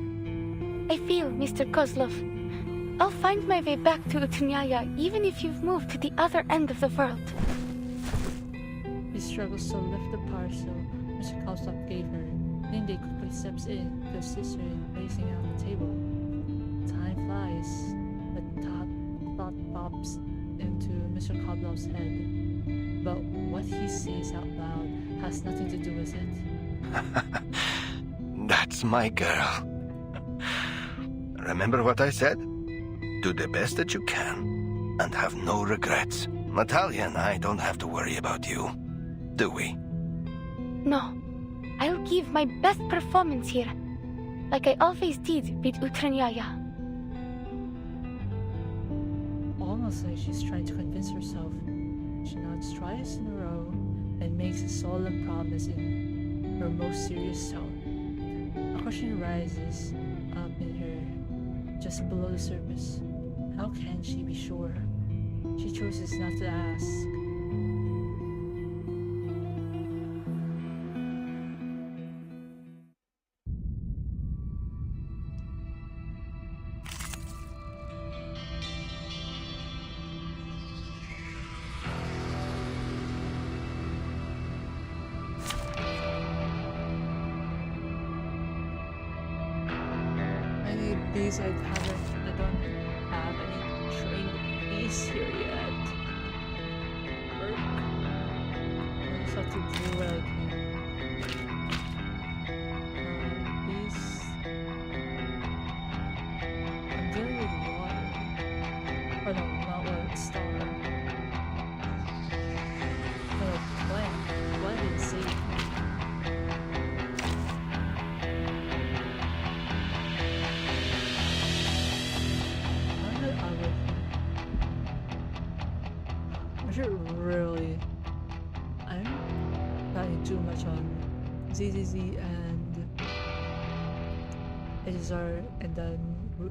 I feel, Mr. Kozlov. I'll find my way back to Utranyaya even if you've moved to the other end of the world. He struggles to lift the parcel Mr. Kozlov gave her. Linde quickly steps in to assist her in placing it on the table. Time flies, but thought pops into Mr. Kozlov's head. But what he says out loud has nothing to do with it. That's my girl. Remember what I said? Do the best that you can, and have no regrets. Natalia and I don't have to worry about you, do we? No. I'll give my best performance here, like I always did with Utranyaya. Almost like she's trying to convince herself. She nods twice in a row and makes a solemn promise in her most serious tone. A question rises up in her, just below the surface. How can she be sure? She chooses not to ask. I don't have any trained bees here yet. Work. I just have to do what I can. Bees. I'm dealing with water. Oh no, not water, it's star. No, plant. Plant is safe. Zizi and Edizar, and then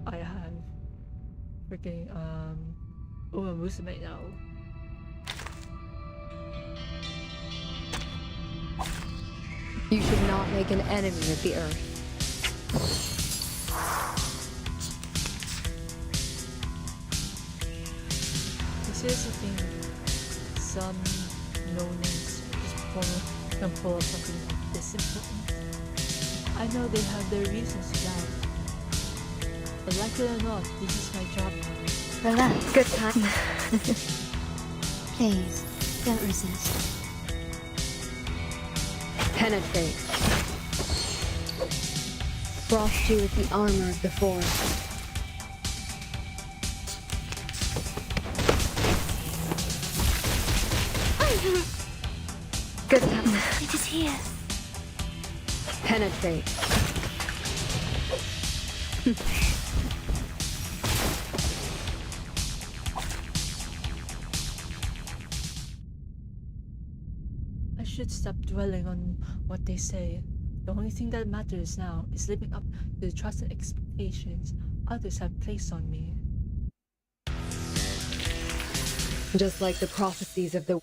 I have freaking Uma Musume now. You should not make an enemy of the earth. Seriously think some no-names can pull up something like this important? I know they have their reasons to doubt. But like it or not, this is my job now. Relax. Good time. Please, don't resist. Penetrate. Frost you with the armor of the forest. Good time. It is here. Penetrate. I should stop dwelling on what they say. The only thing that matters now is living up to the trust and expectations others have placed on me. Just like the prophecies of the...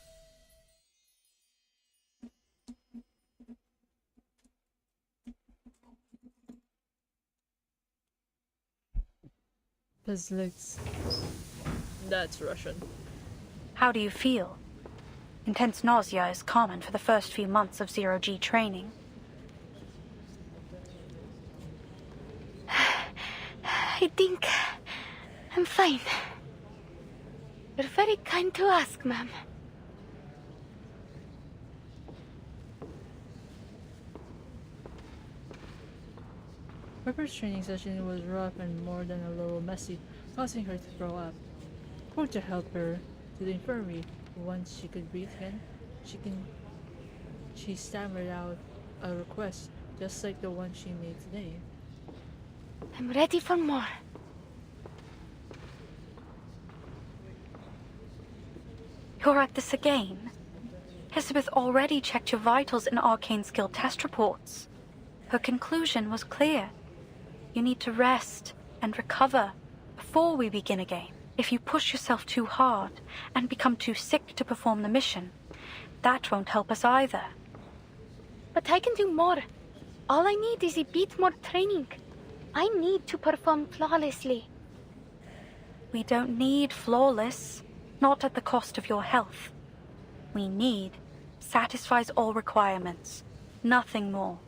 Bezlitz. That's Russian. How do you feel? Intense nausea is common for the first few months of zero-G training. I think I'm fine. You're very kind to ask, ma'am. Pepper's training session was rough and more than a little messy, causing her to throw up. Going to help her to the infirmary. Once she could breathe again, she stammered out a request, just like the one she made today. I'm ready for more. You're at this again? Elizabeth already checked your vitals and arcane skill test reports. Her conclusion was clear. You need to rest and recover before we begin again. If you push yourself too hard and become too sick to perform the mission, that won't help us either. But I can do more. All I need is a bit more training. I need to perform flawlessly. We don't need flawless, not at the cost of your health. We need satisfies all requirements, nothing more.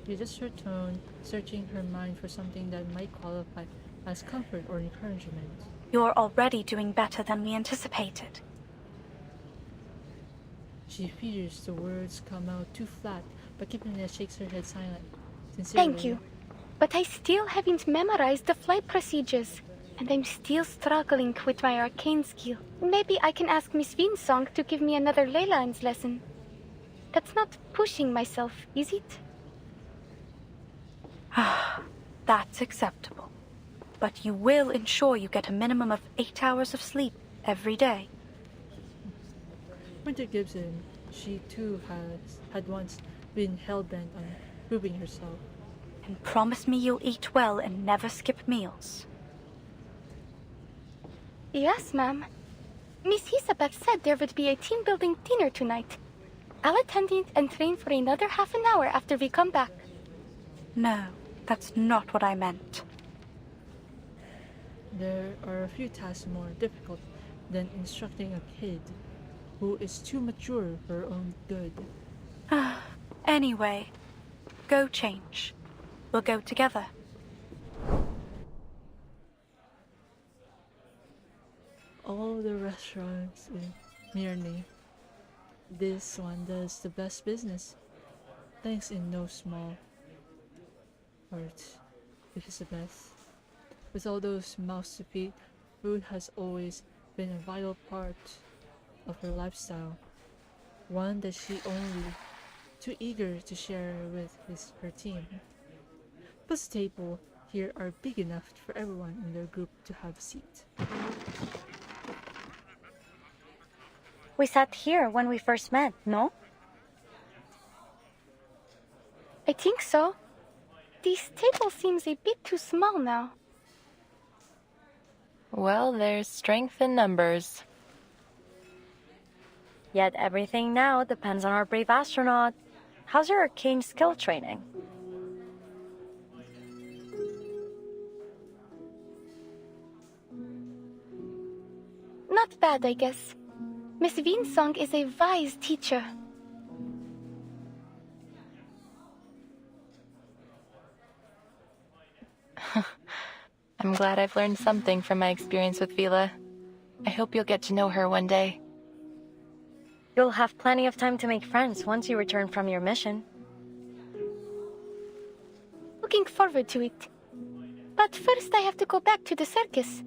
She adjusts her tone, searching her mind for something that might qualify as comfort or encouragement. You're already doing better than we anticipated. She fears the words come out too flat, but Kipnina shakes her head silent. Sincerely. Thank you. But I still haven't memorized the flight procedures, and I'm still struggling with my arcane skill. Maybe I can ask Miss Vinsong to give me another ley lines lesson. That's not pushing myself, is it? That's acceptable. But you will ensure you get a minimum of 8 hours of sleep every day. Winter Gibson, she too had once been hell-bent on proving herself. And promise me you'll eat well and never skip meals. Yes, ma'am. Miss Hisabeth said there would be a team-building dinner tonight. I'll attend it and train for another half an hour after we come back. No, that's not what I meant. There are a few tasks more difficult than instructing a kid who is too mature for her own good. Anyway, go change. We'll go together. All the restaurants in Mirny, this one does the best business. Thanks in no small part to Elizabeth. With all those mouths to feed, food has always been a vital part of her lifestyle, one that she only too eager to share with her team. Plus the table here are big enough for everyone in their group to have a seat. We sat here when we first met, no? I think so. This table seems a bit too small now. Well, there's strength in numbers. Yet everything now depends on our brave astronaut. How's your arcane skill training? Not bad, I guess. Miss Vinsong is a wise teacher. I'm glad I've learned something from my experience with Vila. I hope you'll get to know her one day. You'll have plenty of time to make friends once you return from your mission. Looking forward to it. But first I have to go back to the circus.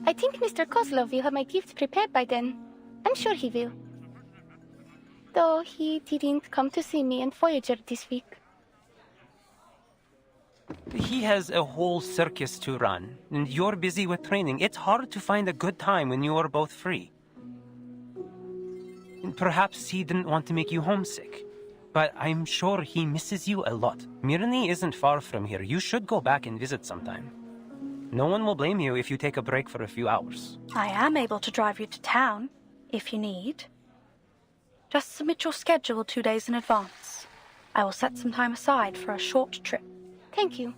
I think Mr. Kozlov will have my gift prepared by then. I'm sure he will. Though he didn't come to see me and Voyager this week. He has a whole circus to run, and you're busy with training. It's hard to find a good time when you are both free. And perhaps he didn't want to make you homesick, but I'm sure he misses you a lot. Mirny isn't far from here. You should go back and visit sometime. No one will blame you if you take a break for a few hours. I am able to drive you to town, if you need. Just submit your schedule 2 days in advance. I will set some time aside for a short trip. Thank you.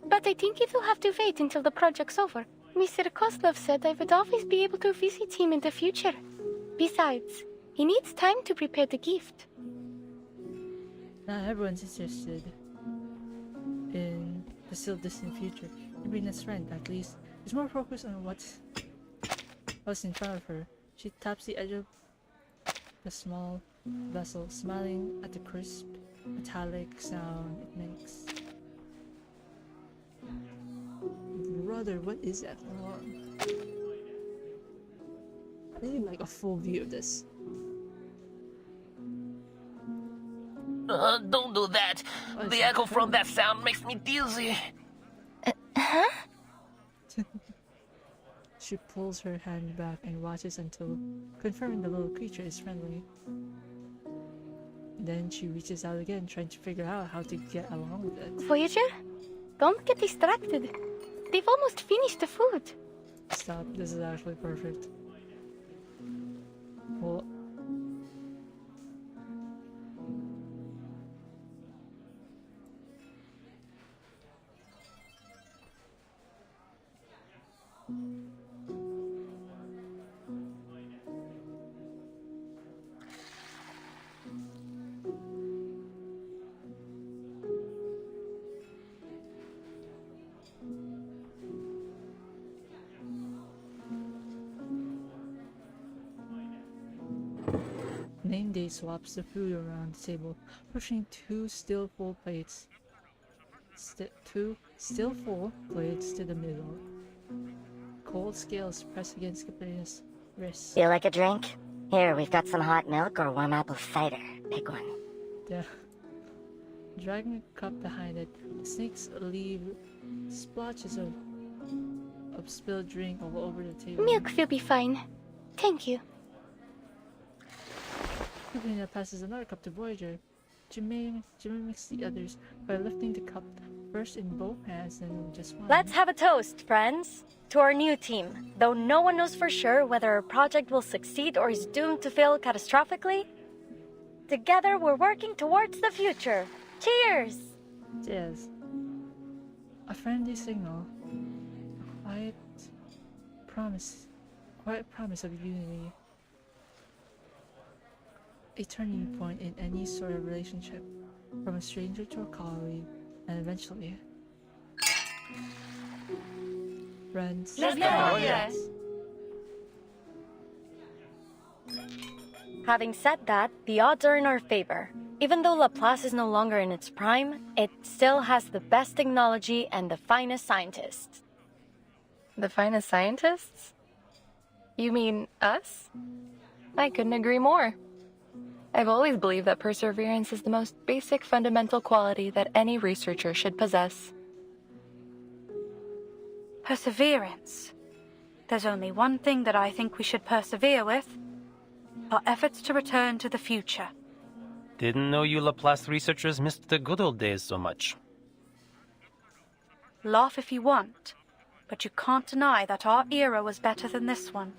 But I think it will have to wait until the project's over. Mr. Kozlov said I would always be able to visit him in the future. Besides, he needs time to prepare the gift. Not everyone's interested in the still distant future. Sabrina's friend, at least, is more focused on what's in front of her. She taps the edge of the small vessel, smiling at the crisp, metallic sound it makes. Brother, what is that horn? I need like a full view of this. Don't do that. The echo from that sound makes me dizzy. She pulls her hand back and watches until confirming the little creature is friendly. Then she reaches out again, trying to figure out how to get along with it. Voyager, don't get distracted. They've almost finished the food. Stop, this is actually perfect. Well, Name Day swaps the food around the table, pushing two still full plates to the middle. Cold scales press against Caprina's wrist. Feel like a drink? Here, we've got some hot milk or warm apple cider. Pick one. Yeah. Dragging a cup behind it, the snakes leave splotches of spilled drink all over the table. Milk will be fine. Thank you. Caprina passes another cup to Voyager. She mimics the others by lifting the cup first in both hands and just one. Let's have a toast, friends, to our new team. Though no one knows for sure whether our project will succeed or is doomed to fail catastrophically, together we're working towards the future. Cheers! Cheers. A friendly signal. A quiet promise of unity. A turning point in any sort of relationship, from a stranger to a colleague, and eventually friends. Let's go! Yes. Having said that, the odds are in our favor. Even though Laplace is no longer in its prime, it still has the best technology and the finest scientists. The finest scientists? You mean us? I couldn't agree more. I've always believed that perseverance is the most basic fundamental quality that any researcher should possess. Perseverance. There's only one thing that I think we should persevere with. our efforts to return to the future. Didn't know you Laplace researchers missed the good old days so much. Laugh if you want, but you can't deny that our era was better than this one.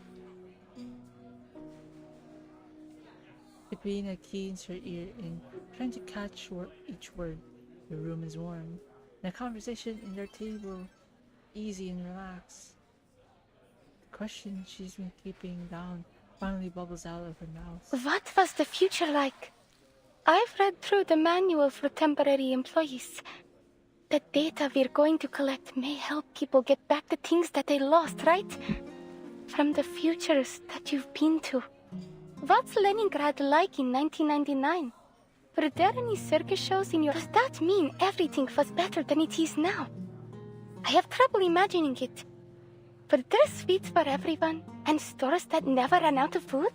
Sabrina keens her ear in, trying to catch each word. The room is warm. The conversation in their table, easy and relaxed. The question she's been keeping down finally bubbles out of her mouth. What was the future like? I've read through the manual for temporary employees. The data we're going to collect may help people get back the things that they lost, right? From the futures that you've been to. What's Leningrad like in 1999? Were there any circus shows in your... Does that mean everything was better than it is now? I have trouble imagining it. Were there sweets for everyone, and stores that never ran out of food?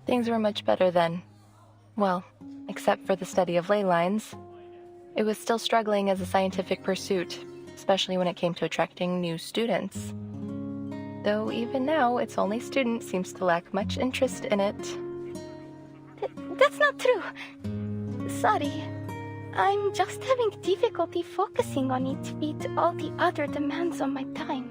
Things were much better then. Well, except for the study of ley lines. It was still struggling as a scientific pursuit, especially when it came to attracting new students. Though even now, its only student seems to lack much interest in it. That's not true. Sorry. I'm just having difficulty focusing on it with all the other demands on my time.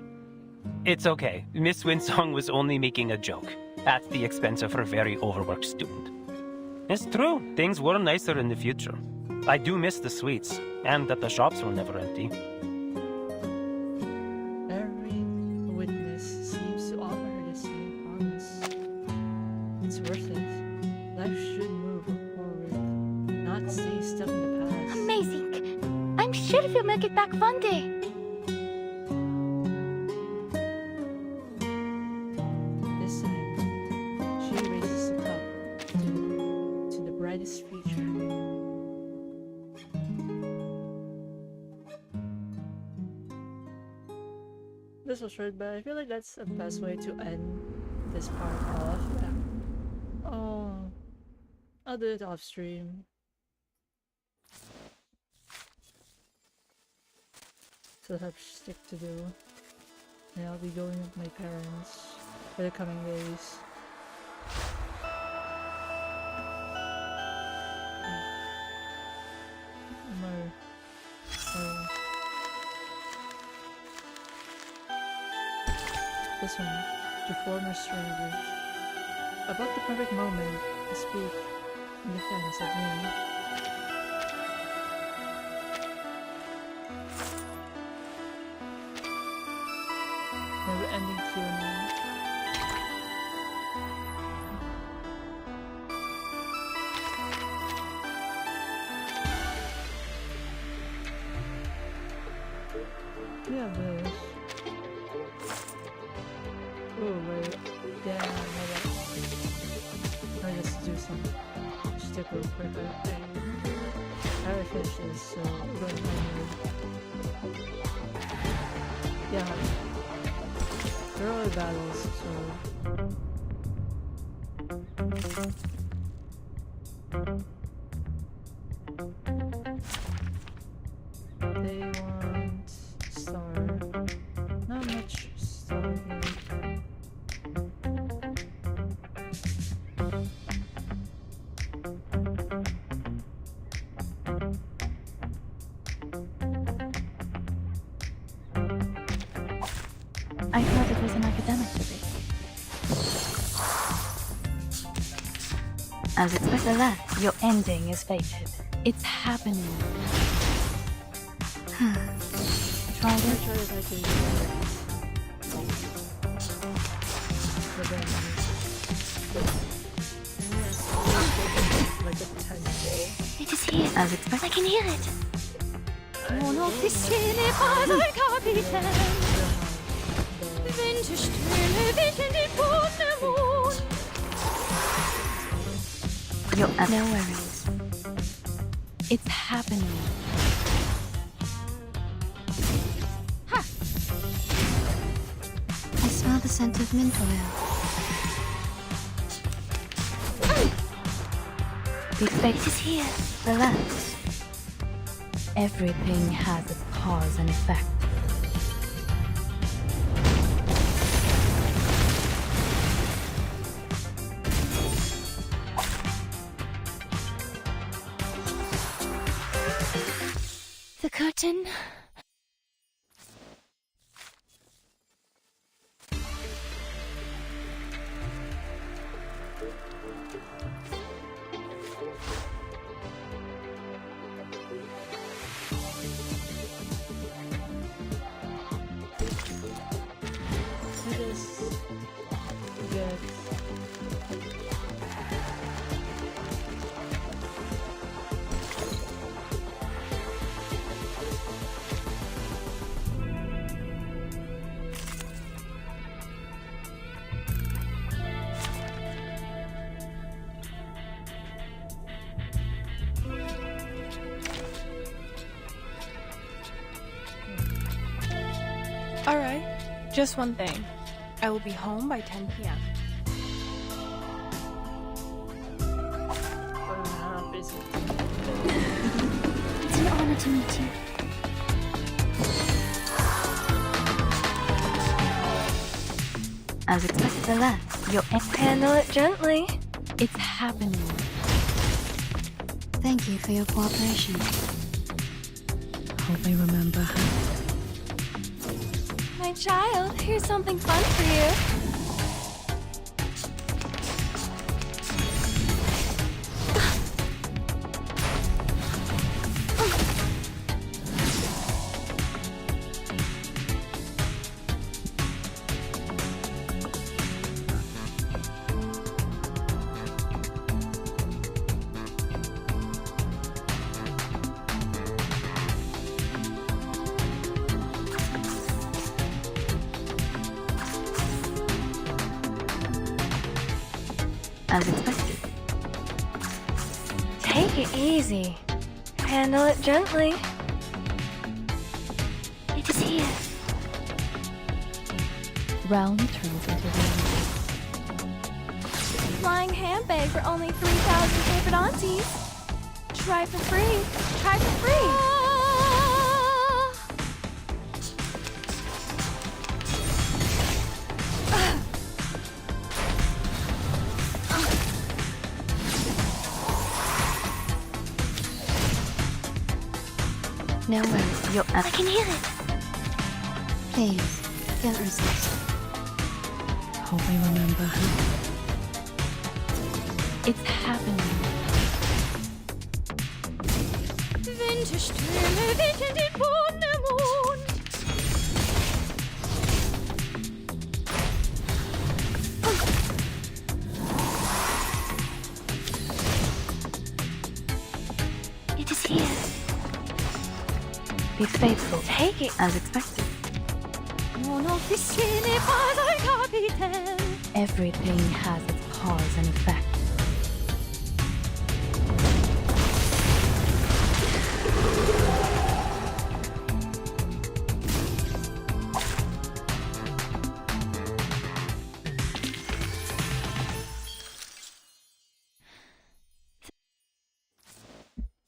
It's okay. Miss Winsong was only making a joke, at the expense of her very overworked student. It's true, things were nicer in the future. I do miss the sweets, and that the shops were never empty. Every witness seems to offer her the same promise. It's worth it. Life should move forward, not stay stuck in the past. Amazing. I'm sure we'll make it back one day. This time, she raises the cup to the brightest future. This was short, but I feel like that's the best way to end this part off. Oh, I'll do it off stream. Still have stick to do. And I'll be going with my parents for the coming days. This one, to former strangers. About the perfect moment to speak in defense of me. Never-ending Q&A. Yeah, this. Oh wait, yeah, I'll just do some stick real quick. I already finished this, so I'm going to yeah, there are battles, so they want star, not much star here. I thought it was an academic debate. As expected, your ending is fated. It's happening. Try it. It is here. As expected. I can hear it. Mon officier n'est pas un capitaine. Wenn die Sterne dich in den Boden wohnen. No worries. It's happening. Ha! I smell the scent of mint oil. The effect is here. Relax. Everything has its cause and effect. curtain. Let us get Alright, just one thing. I will be home by 10 p.m. It's an honor to meet you. As expected, relax. You'll handle it gently. It's happening. Thank you for your cooperation. Hope I remember her. My child, here's something fun for you. As expected. Take it easy. Handle it gently. It is here. Realm turns into reality. Flying handbag for only 3,000 favorite aunties. Try for free. Try for free. No worries. You'll I can hear it. Please, can't resist. Hope I remember her. It's happening. Winterstürme wickeln den Boden im Mond. It is here. Be faithful. Take it as expected. Mon officier n'est pas un capitaine. Everything has its cause and effect.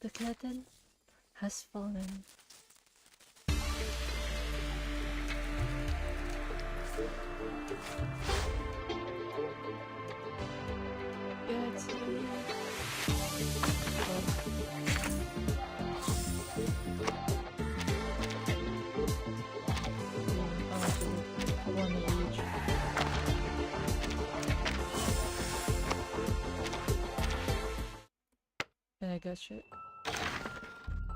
the curtain has fallen. Can I catch it?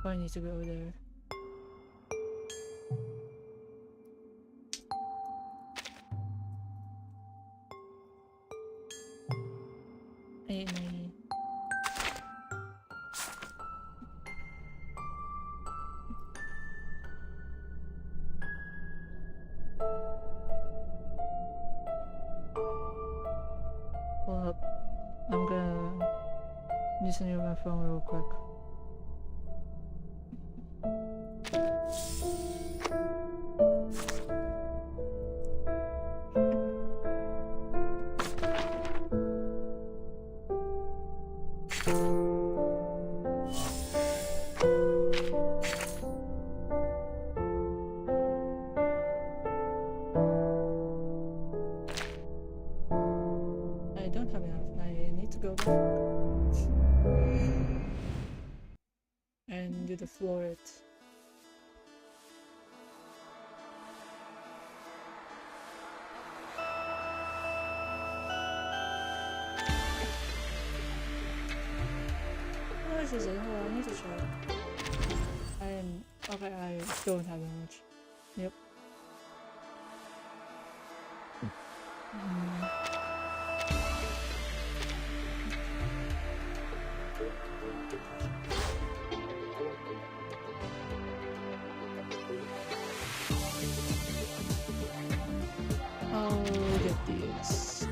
Or I need to go there. Hold up. I'm gonna use my phone real quick. I don't have enough. I need to go back and do the floor it. much is it? Hold on, I need to check. Okay, I don't have that much. Yep. I'll get these.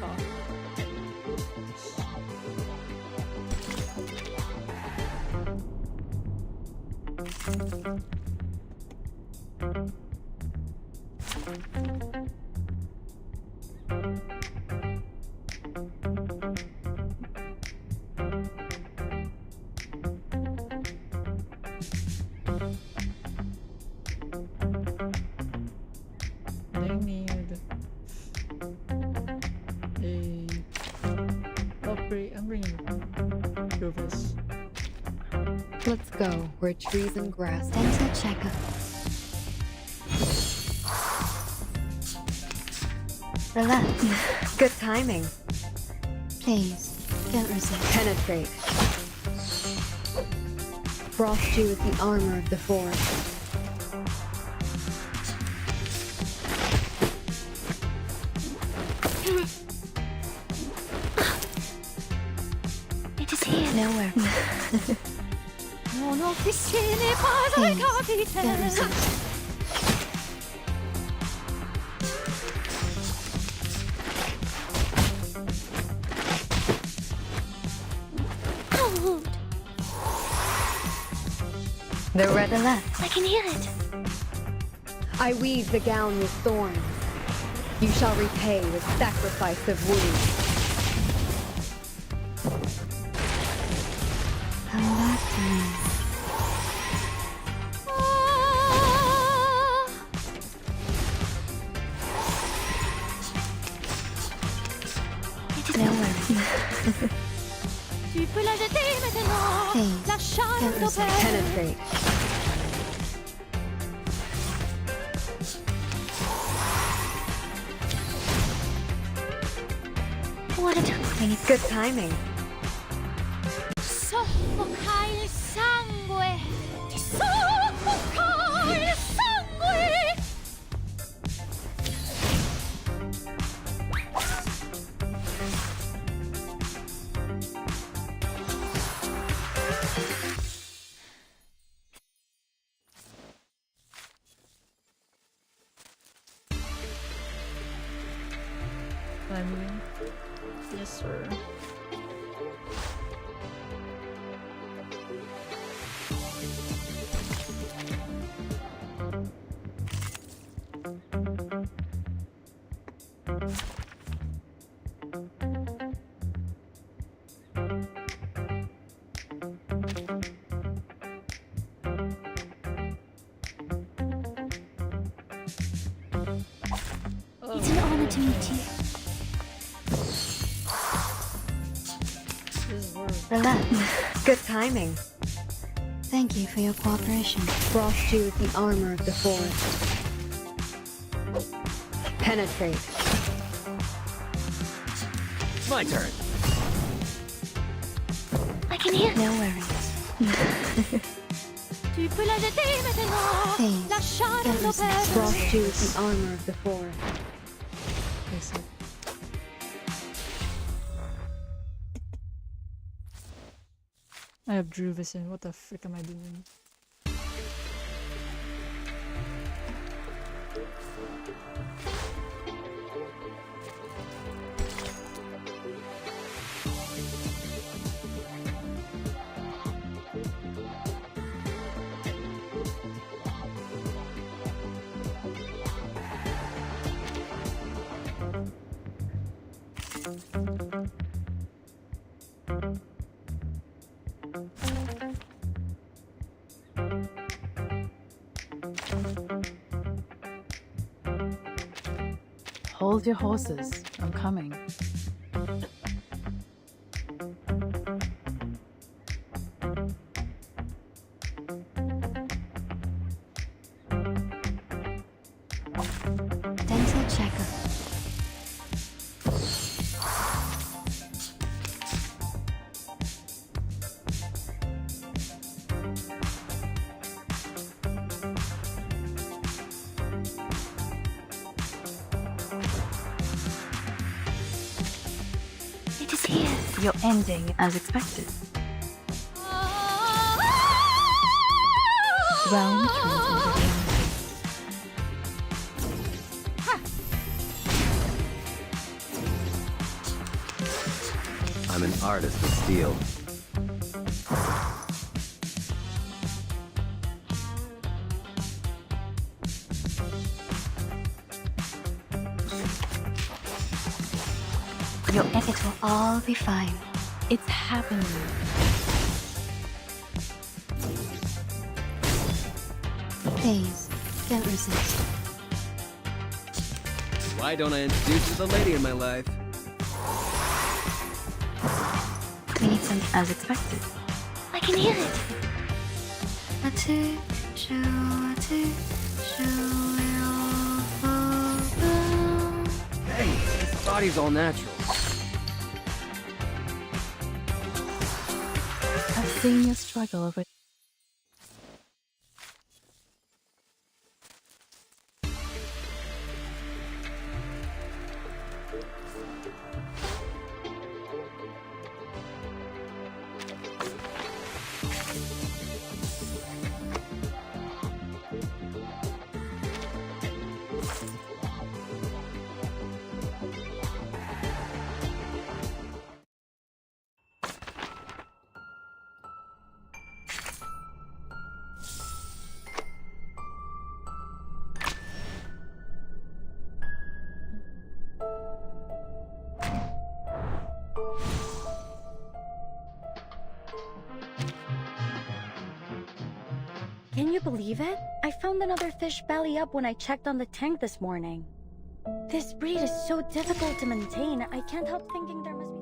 They need a upgrade. I'm bringing Rufus. Let's go where trees and grass. Dental checkup. Relax. Good timing. Please, don't resist. Penetrate. Frost you with the armor of the forest. It is here. Nowhere. Mon officier n'est pas un capitaine. The red left. I can hear it. I weave the gown with thorns. You shall repay with sacrifice of wounds. Come back to me. It is nowhere. Tu peux la jeter maintenant. La charme d'opère. Penetrate. What a time. Good timing. Soffoca il sangue. Ti soffoca il sangue. I'm moving. Yes, sir. It's an honor to meet you. Relax. Good timing. Thank you for your cooperation. Frost you with the armor of the forest. Penetrate. My turn. I can hear. No worries. Tu peux la jeter maintenant. Please, La charme d'opère. Frost you with the armor of the forest. I have Druvison. What the frick am I doing? Hold your horses. I'm coming. Dental checkup. You're ending as expected. Round 3. I'm an artist with steel. It will all be fine. It's happening. Please, don't resist. Why don't I introduce you to the lady in my life? We need some as expected. I can hear it. Hey, this body's all natural. I've seen your struggle over. Can you believe it? I found another fish belly up when I checked on the tank this morning. This breed is so difficult to maintain, I can't help thinking there must be...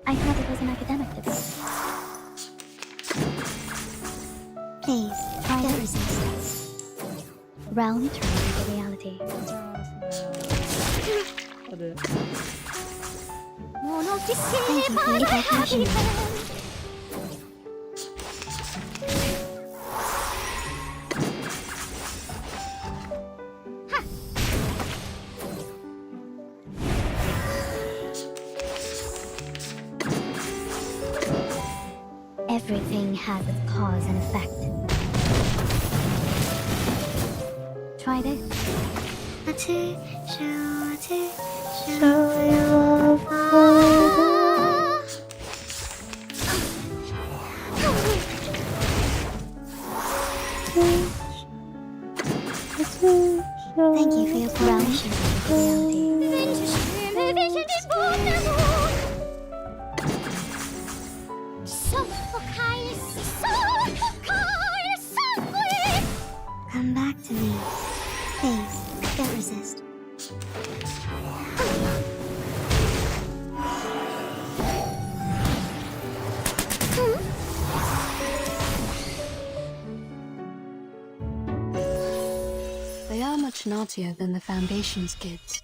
I thought it was an academic debate. Please, try to resist. Realm turns into reality. Thank you for your compassion. Everything has its cause and effect. Try this. Thank you for your permission. Come back to me. Please, don't resist. They are much naughtier than the Foundation's kids.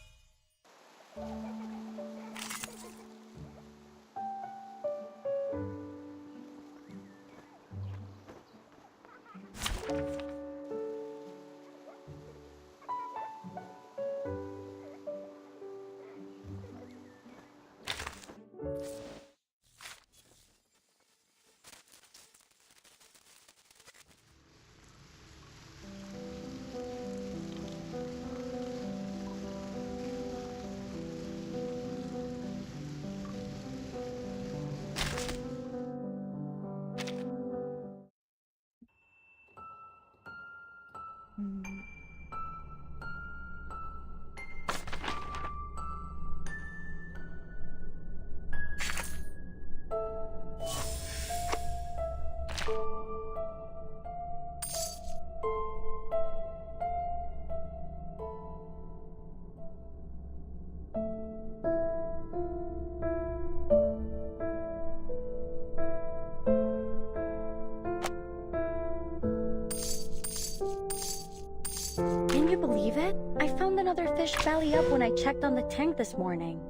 Can you believe it? I found another fish belly up when I checked on the tank this morning.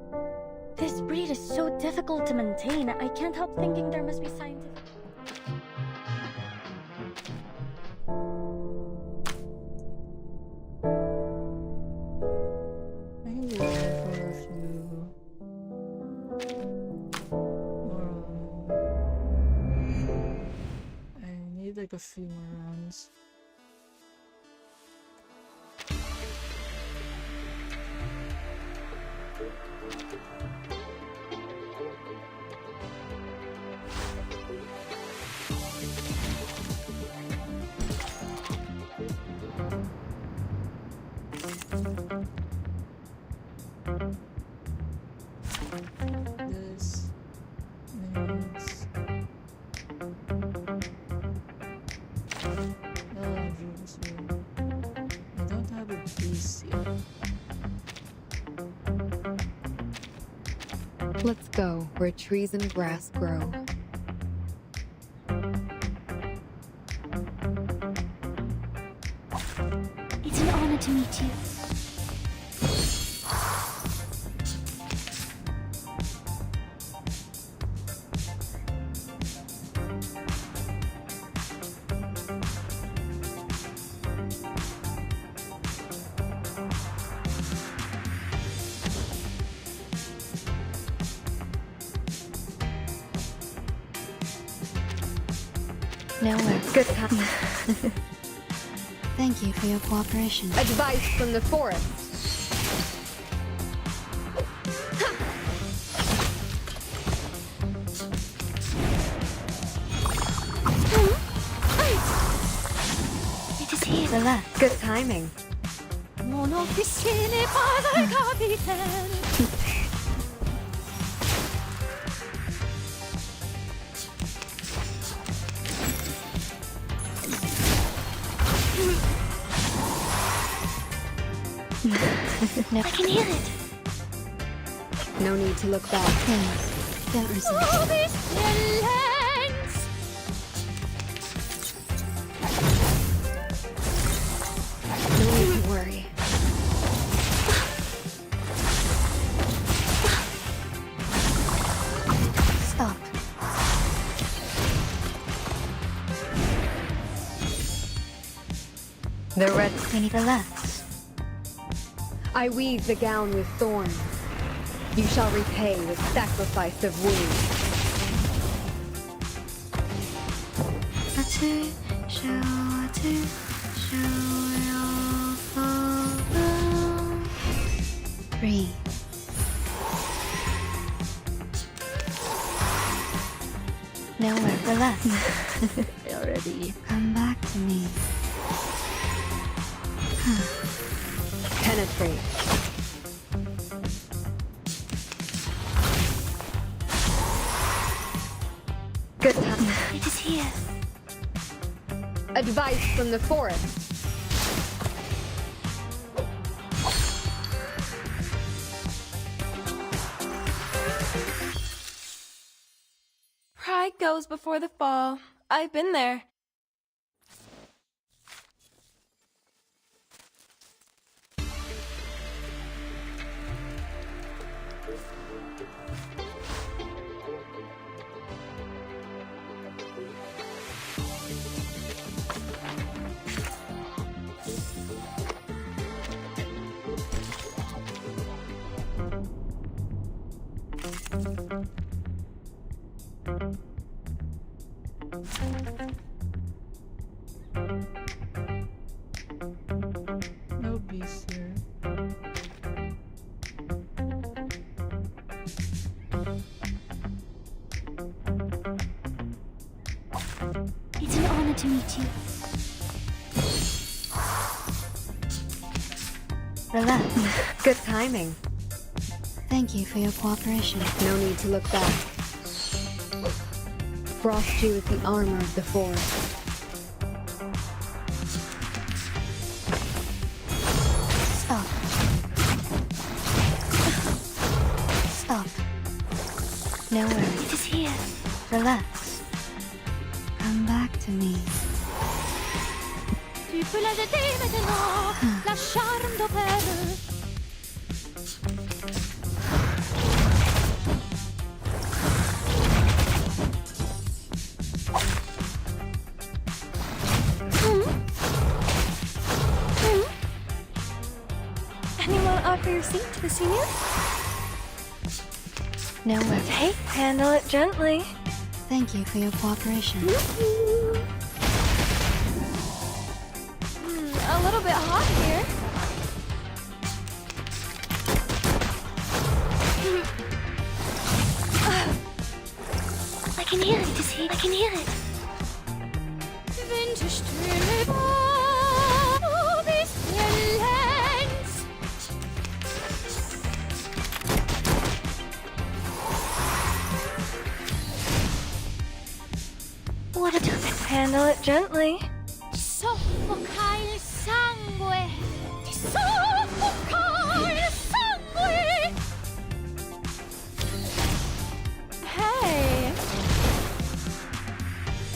This breed is so difficult to maintain, I can't help thinking there must be scientific... I need to look for a few more. I need like a few more rounds. This means I don't have a beast yet. Let's go where trees and grass grow. It's an honor to meet you. Nowhere. Good time. Thank you for your cooperation. Advice from the forest. It is here. Relax. Good timing. Mon officier n'est pas un capitaine. I can hear it. No need to look back. Please, don't resist. Oh, this silence! No need to worry. Stop. The red. We need relax. I weave the gown with thorns. You shall repay with sacrifice of wounds. Breathe. Nowhere. Relax. Already. Come back to me. Penetrate. Good time. It is here. Advice from the forest. Pride goes before the fall. I've been there. No beast here. It's an honor to meet you. Relax. Good timing. Thank you for your cooperation. No need to look back. Frost you with the armor of the forest. Stop. Stop. No worries. It is here. Relax. Come back to me. Tu tu peux la jeter maintenant, la charme d'opère. Anyone offer your seat to the senior? No way. Hey, handle it gently. Thank you for your cooperation. A little bit hot here. I can hear it, Dizzy. I can hear it. Winterstürme du bist mir längst. What a time. Handle it gently. Soffoca il sangue. Ti soffoca il sangue. Hey.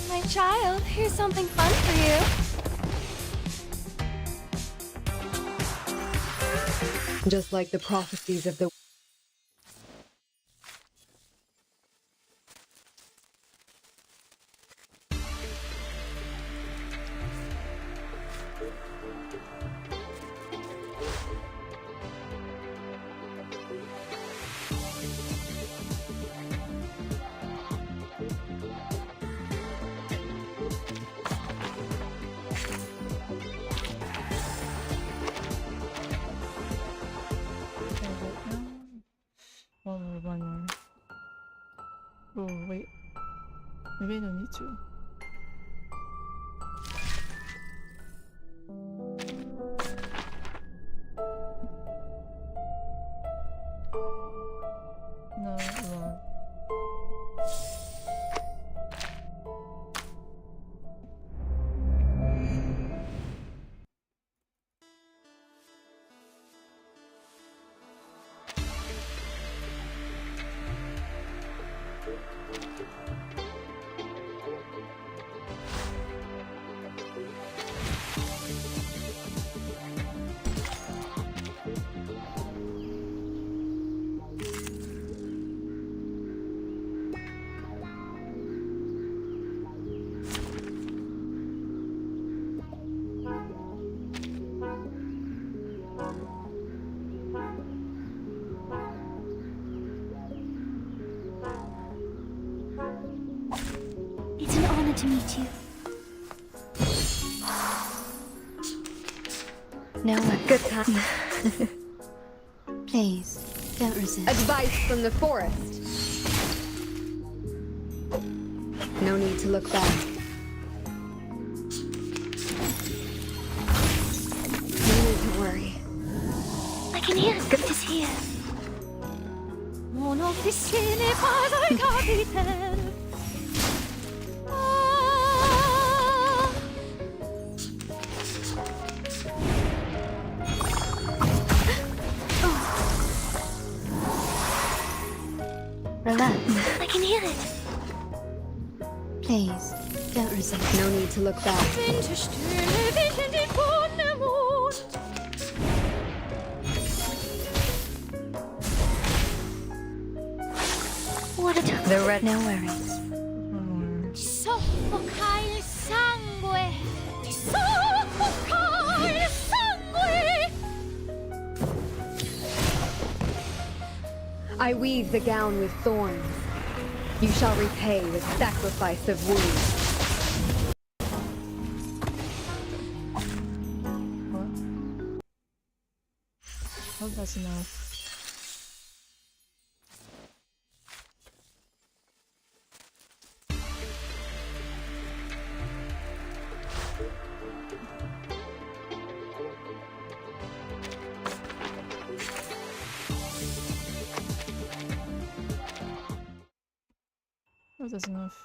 My child, here's something fun for you. Just like the prophecies of the One more. Oh, wait. Maybe I don't need to. No, wrong. It's an honor to meet you. No one. good time. Please, don't resist. Advice from the forest. No need to look back. No need to worry. I can hear it. It is here. Mon officier n'est pas un capitaine. Relax. I can hear it. Please, don't resist. No need to look back. Winterstürme wischen den Mond. What a time. The red. No worries. Soffoca il sangue. Ti soffoca il sangue. I weave the gown with thorns. You shall repay with sacrifice of wounds. Oh, that's enough. Oh, that's enough.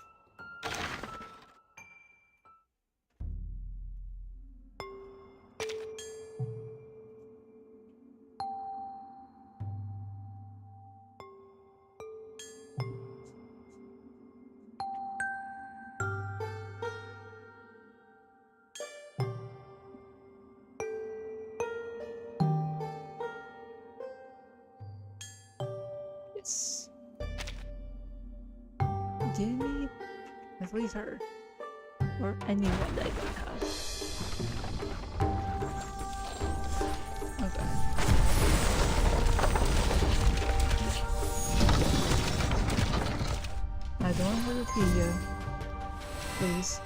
didn't need at least her. Or anyone that I don't have. Okay. I don't want her to be here. Please.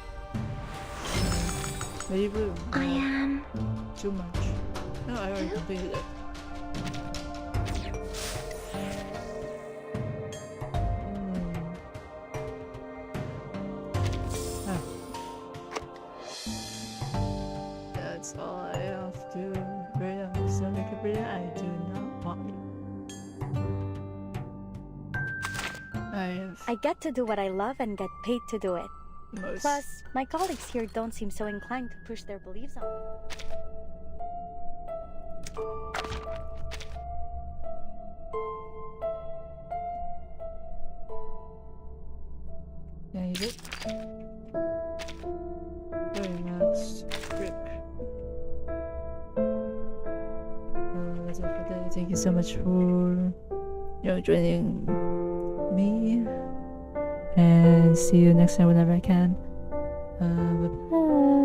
Maybe I am too much. No, I already completed it. That's all I have to bring up. So make a bring. I do not want. I get to do what I love and get paid to do it. Plus, my colleagues here don't seem so inclined to push their beliefs on me. Yeah, you did. Very next trick. That's it for today. Thank you so much for joining me, and see you next time whenever I can. Bye.